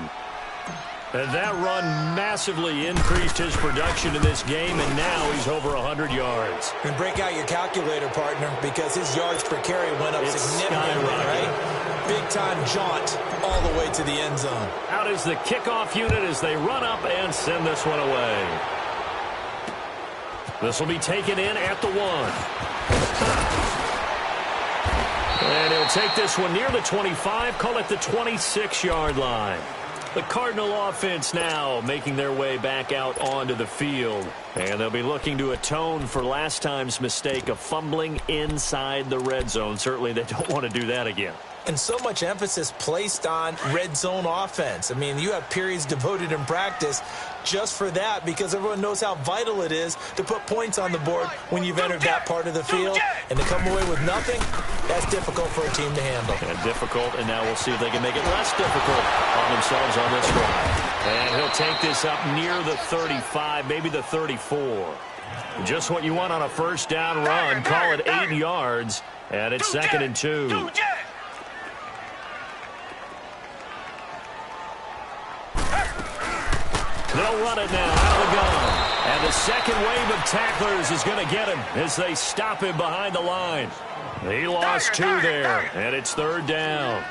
And that run massively increased his production in this game, and now he's over 100 yards. And break out your calculator, partner, because his yards per carry went up significantly, right? Big-time jaunt all the way to the end zone. Out is the kickoff unit as they run up and send this one away. This will be taken in at the 1. And he'll take this one near the 25, call it the 26-yard line. The Cardinal offense now making their way back out onto the field. And they'll be looking to atone for last time's mistake of fumbling inside the red zone. Certainly they don't want to do that again. And so much emphasis placed on red zone offense. I mean, you have periods devoted in practice just for that because everyone knows how vital it is to put points on the board when you've entered that part of the field. And to come away with nothing, that's difficult for a team to handle. And difficult, and now we'll see if they can make it less difficult on themselves on this drive. And he'll take this up near the 35, maybe the 34. Just what you want on a first down run. Call it 8 yards, and it's 2nd and 2. They'll run it now out of the gun. And the second wave of tacklers is going to get him as they stop him behind the line. He lost 2 there, and it's 3rd down.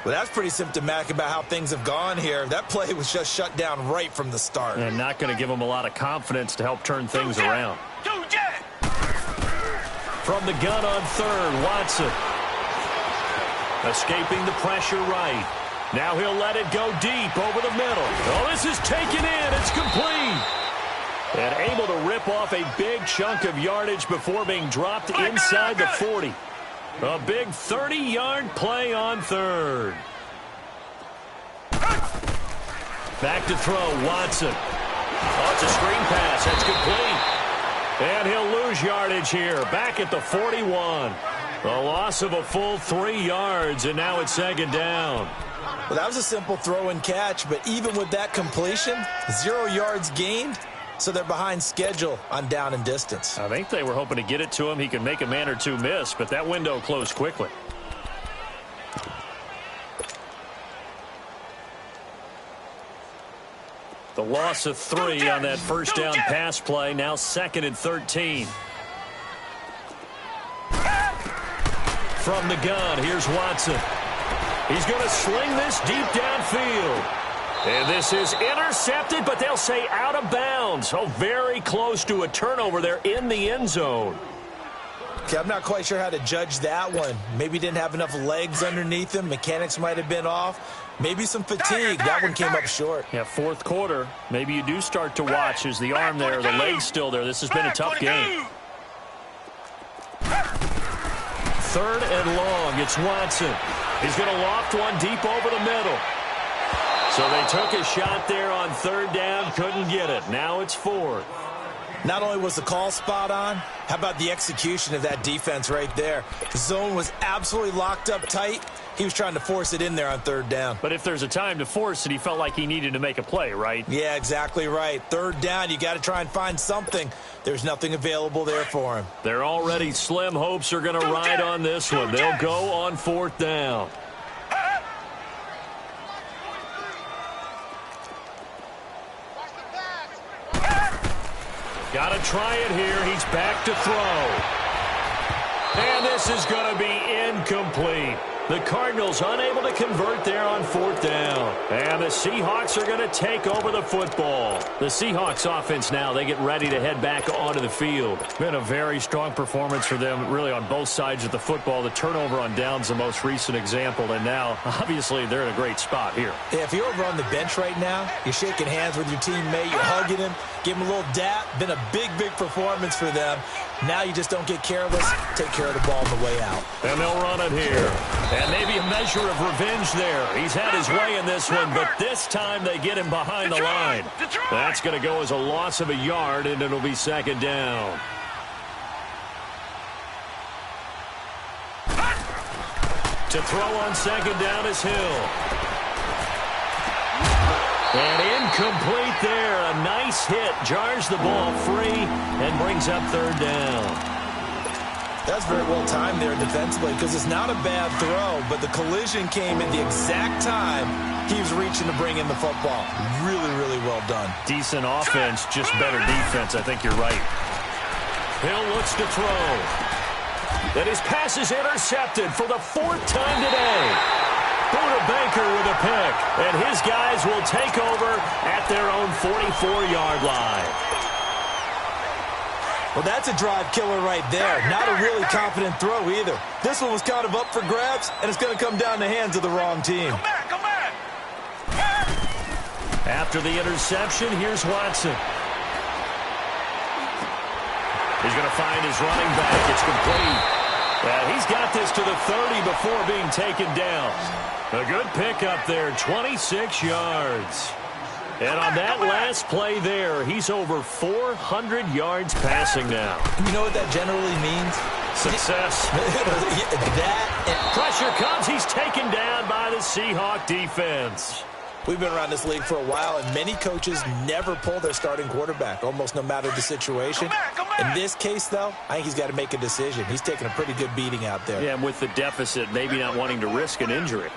Well, that's pretty symptomatic about how things have gone here. That play was just shut down right from the start. And not going to give him a lot of confidence to help turn things around. From the gun on 3rd, Watson. Escaping the pressure right. Now he'll let it go deep over the middle. Oh, this is taken in. It's complete. And able to rip off a big chunk of yardage before being dropped inside the 40. A big 30-yard play on 3rd. Back to throw, Watson. Oh, it's a screen pass. That's complete. And he'll lose yardage here. Back at the 41. A loss of a full 3 yards, and now it's 2nd down. Well, that was a simple throw and catch, but even with that completion, 0 yards gained, so they're behind schedule on down and distance. I think they were hoping to get it to him. He could make a man or two miss, but that window closed quickly. The loss of 3 on that first down pass play, now 2nd and 13. From the gun, here's Watson. He's going to sling this deep downfield. And this is intercepted, but they'll say out of bounds. So very close to a turnover there in the end zone. Okay, I'm not quite sure how to judge that one. Maybe didn't have enough legs underneath him. Mechanics might have been off. Maybe some fatigue. That one came up short. Yeah, 4th quarter. Maybe you do start to watch as the arm there, the leg's still there. This has been a tough game. 3rd and long. It's Watson. He's going to loft one deep over the middle. So they took a shot there on 3rd down, couldn't get it. Now it's 4th. Not only was the call spot on, how about the execution of that defense right there? The zone was absolutely locked up tight. He was trying to force it in there on 3rd down. But if there's a time to force it, he felt like he needed to make a play, right? Yeah, exactly right. 3rd down, you got to try and find something. There's nothing available there for him. Their already slim hopes are going to ride on this one. They'll go on 4th down. Got to try it here. He's back to throw. And this is going to be incomplete. The Cardinals unable to convert there on 4th down. And the Seahawks are going to take over the football. The Seahawks offense now, they get ready to head back onto the field. Been a very strong performance for them, really on both sides of the football. The turnover on downs, the most recent example. And now, obviously, they're in a great spot here. Yeah, if you're over on the bench right now, you're shaking hands with your teammate, you're hugging him, give him a little dap. Been a big, big performance for them. Now you just don't get careless. Take care of the ball on the way out. And they'll run it here. And maybe a measure of revenge there. He's had his way in this one, but this time they get him behind the line. That's going to go as a loss of a yard, and it'll be 2nd down. To throw on 2nd down is Hill. And incomplete there. A nice hit. Jars the ball free and brings up third down. That's very well timed there defensively because it's not a bad throw, but the collision came at the exact time he was reaching to bring in the football. Really, really well done. Decent offense, just better defense. I think you're right. Hill looks to throw. And his pass is intercepted for the fourth time today. Buda Baker with a pick, and his guys will take over at their own 44-yard line. Well, that's a drive killer right there. Not a really confident throw either. This one was kind of up for grabs, and it's going to come down the hands of the wrong team. Come back, come back. After the interception, here's Watson. He's going to find his running back. It's complete. He's got this to the 30 before being taken down. A good pickup there, 26 yards. And on that last play there, he's over 400 yards passing now. You know what that generally means? Success. Pressure comes. He's taken down by the Seahawk defense. We've been around this league for a while, and many coaches never pull their starting quarterback, almost no matter the situation. In this case, though, I think he's got to make a decision. He's taking a pretty good beating out there. Yeah, and with the deficit, maybe not wanting to risk an injury.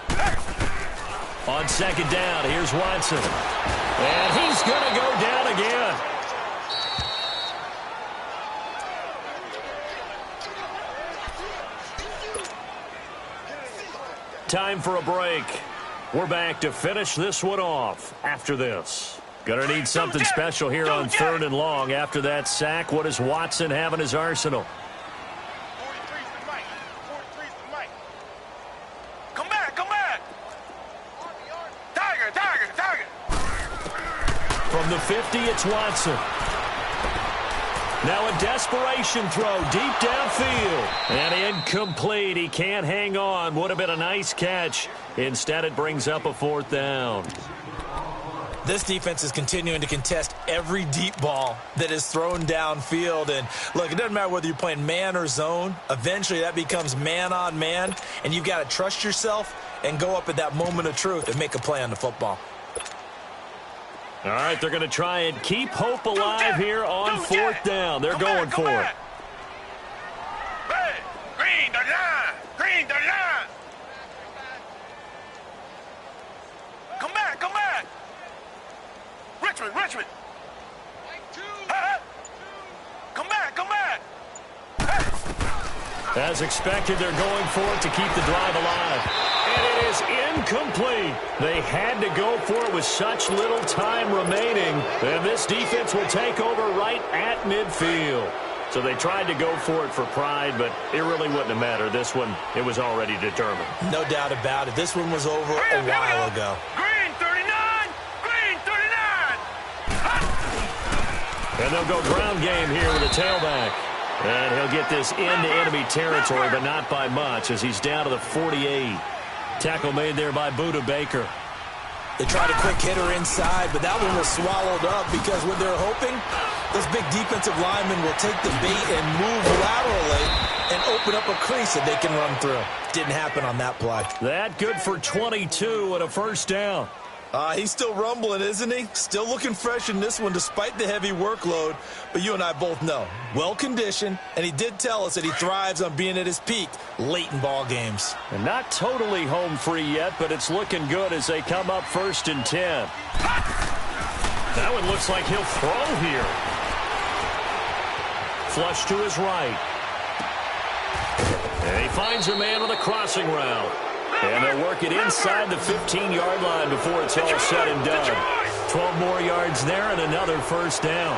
On second down, here's Watson. And he's going to go down again. Time for a break. We're back to finish this one off after this. Gonna need something special here on third and long. After that sack, what does Watson have in his arsenal? Come back, come back. Tiger, tiger, tiger. From the 50, it's Watson. Now a desperation throw deep downfield. And incomplete. He can't hang on. Would have been a nice catch. Instead, it brings up a fourth down. This defense is continuing to contest every deep ball that is thrown downfield. And, look, it doesn't matter whether you're playing man or zone. Eventually, that becomes man on man. And you've got to trust yourself and go up at that moment of truth and make a play on the football. All right, they're going to try and keep hope alive here on fourth down. They're going for it. Hey, green the line, green the line. Come back, come back. Richmond, Richmond. Come back, come back. As expected, they're going for it to keep the drive alive. And it is incomplete. They had to go for it with such little time remaining. And this defense will take over right at midfield. So they tried to go for it for pride, but it really wouldn't have mattered. This one, it was already determined. No doubt about it. This one was over a while ago. Green 39, green 39. And they'll go ground game here with a tailback. And he'll get this into enemy territory, but not by much as he's down to the 48. Tackle made there by Buda Baker. They tried a quick hitter inside, but that one was swallowed up because what they're hoping, those big defensive linemen will take the bait and move laterally and open up a crease that they can run through. Didn't happen on that play. That good for 22 and a first down. He's still rumbling, isn't he? Still looking fresh in this one despite the heavy workload. But you and I both know, well-conditioned, and he did tell us that he thrives on being at his peak late in ball games. And not totally home free yet, but it's looking good as they come up 1st and 10. That one looks like he'll throw here. Flush to his right. And he finds a man on the crossing route. And they'll work it inside the 15-yard line before it's all said and done. 12 more yards there and another first down.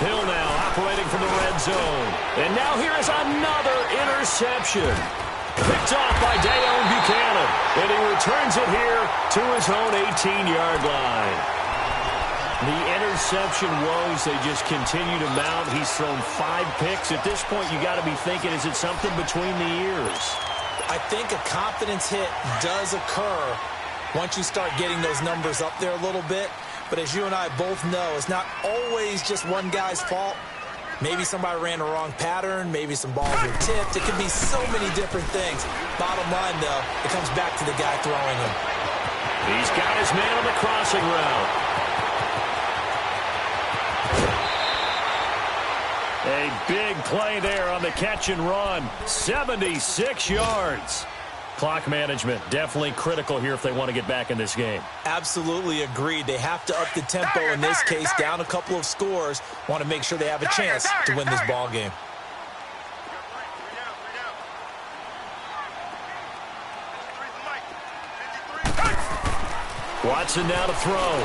Hill now operating from the red zone. And now here is another interception. Picked off by Dayon Buchanan. And he returns it here to his own 18-yard line. The interception woes, they just continue to mount. He's thrown 5 picks. At this point, you got to be thinking, is it something between the ears? I think a confidence hit does occur once you start getting those numbers up there a little bit. But as you and I both know, it's not always just one guy's fault. Maybe somebody ran the wrong pattern. Maybe some balls were tipped. It could be so many different things. Bottom line, though, it comes back to the guy throwing them. He's got his man on the crossing route. A big play there on the catch and run. 76 yards. Clock management definitely critical here if they want to get back in this game. Absolutely agreed. They have to up the tempo in this case, down a couple of scores. Want to make sure they have a chance to win this ball game. Watson now to throw.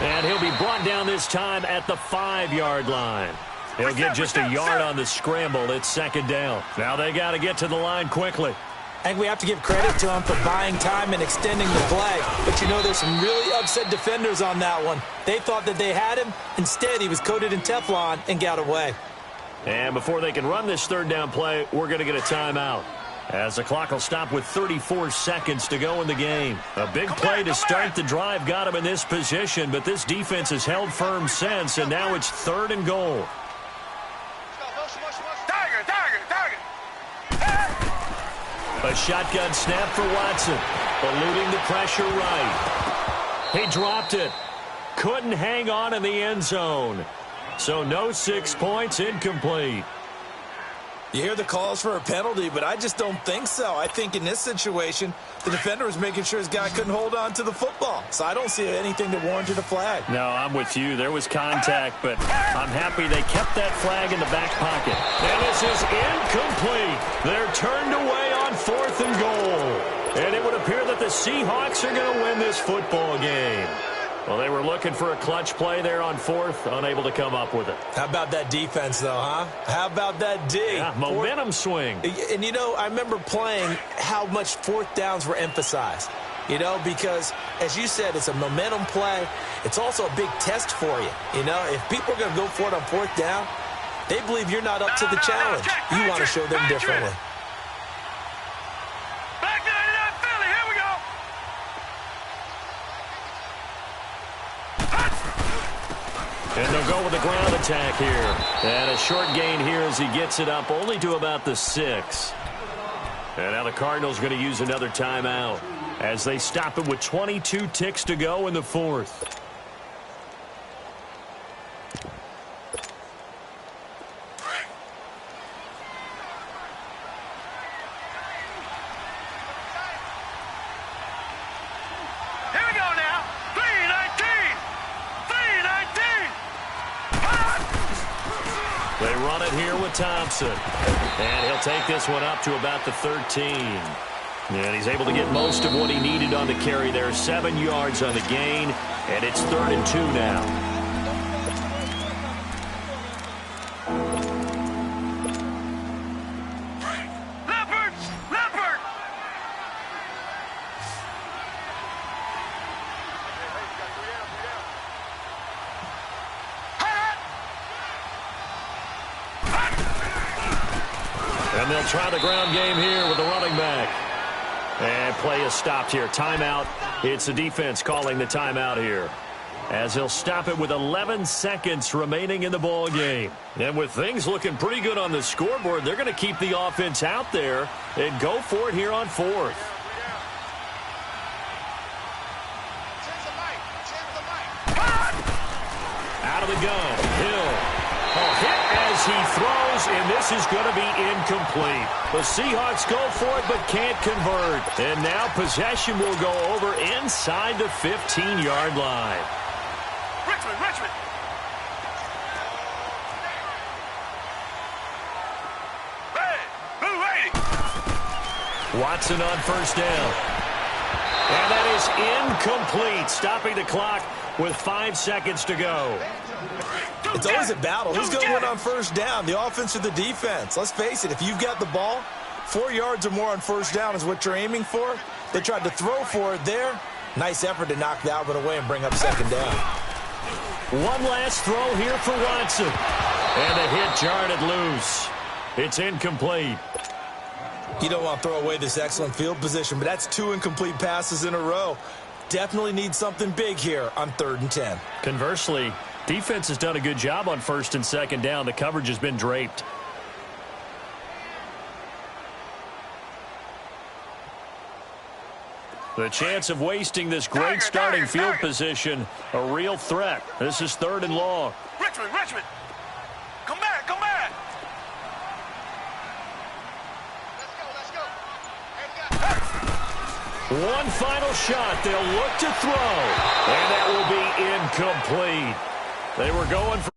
And he'll be brought down this time at the 5-yard line. He'll get just a yard on the scramble. It's second down. Now they got to get to the line quickly. I think we have to give credit to him for buying time and extending the play. But you know, there's some really upset defenders on that one. They thought that they had him. Instead, he was coated in Teflon and got away. And before they can run this third down play, we're going to get a timeout, as the clock will stop with 34 seconds to go in the game. A big play to start the drive got him in this position, but this defense has held firm since, and now it's 3rd and goal. A shotgun snap for Watson, eluding the pressure right. He dropped it. Couldn't hang on in the end zone. So no 6 points, incomplete. You hear the calls for a penalty, but I just don't think so. I think in this situation, the defender was making sure his guy couldn't hold on to the football. So I don't see anything that warranted a flag. No, I'm with you. There was contact, but I'm happy they kept that flag in the back pocket. And this is incomplete. They're turned away on 4th and goal. And it would appear that the Seahawks are going to win this football game. Well, they were looking for a clutch play there on 4th, unable to come up with it. How about that defense, though, huh? How about that D? Yeah, momentum swing. And, you know, I remember playing how much 4th downs were emphasized. You know, because, as you said, it's a momentum play. It's also a big test for you. You know, if people are going to go for it on 4th down, they believe you're not up to the challenge. You want to show them differently. And they'll go with a ground attack here. And a short gain here as he gets it up only to about the 6. And now the Cardinals going to use another timeout as they stop it with 22 ticks to go in the 4th. They run it here with Thompson. And he'll take this one up to about the 13. And he's able to get most of what he needed on the carry there. 7 yards on the gain. And it's 3rd and 2 now. And they'll try the ground game here with the running back. And play is stopped here. Timeout. It's the defense calling the timeout here, as he'll stop it with 11 seconds remaining in the ball game. And with things looking pretty good on the scoreboard, they're going to keep the offense out there and go for it here on 4th. Out of the gun. Hill. A hit as he throws, and this is going to be incomplete. The Seahawks go for it but can't convert. And now possession will go over inside the 15-yard line. Richmond. Hey, who waiting? Watson on 1st down. And that is incomplete, stopping the clock with 5 seconds to go. It's always a battle. Who's going to win on 1st down, the offense or the defense? Let's face it, if you've got the ball, 4 yards or more on 1st down is what you're aiming for. They tried to throw for it there. Nice effort to knock that one away and bring up 2nd down. One last throw here for Watson. And the hit jarred it loose. It's incomplete. You don't want to throw away this excellent field position, but that's 2 incomplete passes in a row. Definitely need something big here on 3rd and 10. Conversely, Defense has done a good job on first and second down. The coverage has been draped. The chance of wasting this great starting field position, a real threat. This is 3rd and long. Richmond, come back, come back. One final shot. They'll look to throw. And that will be incomplete. They were going for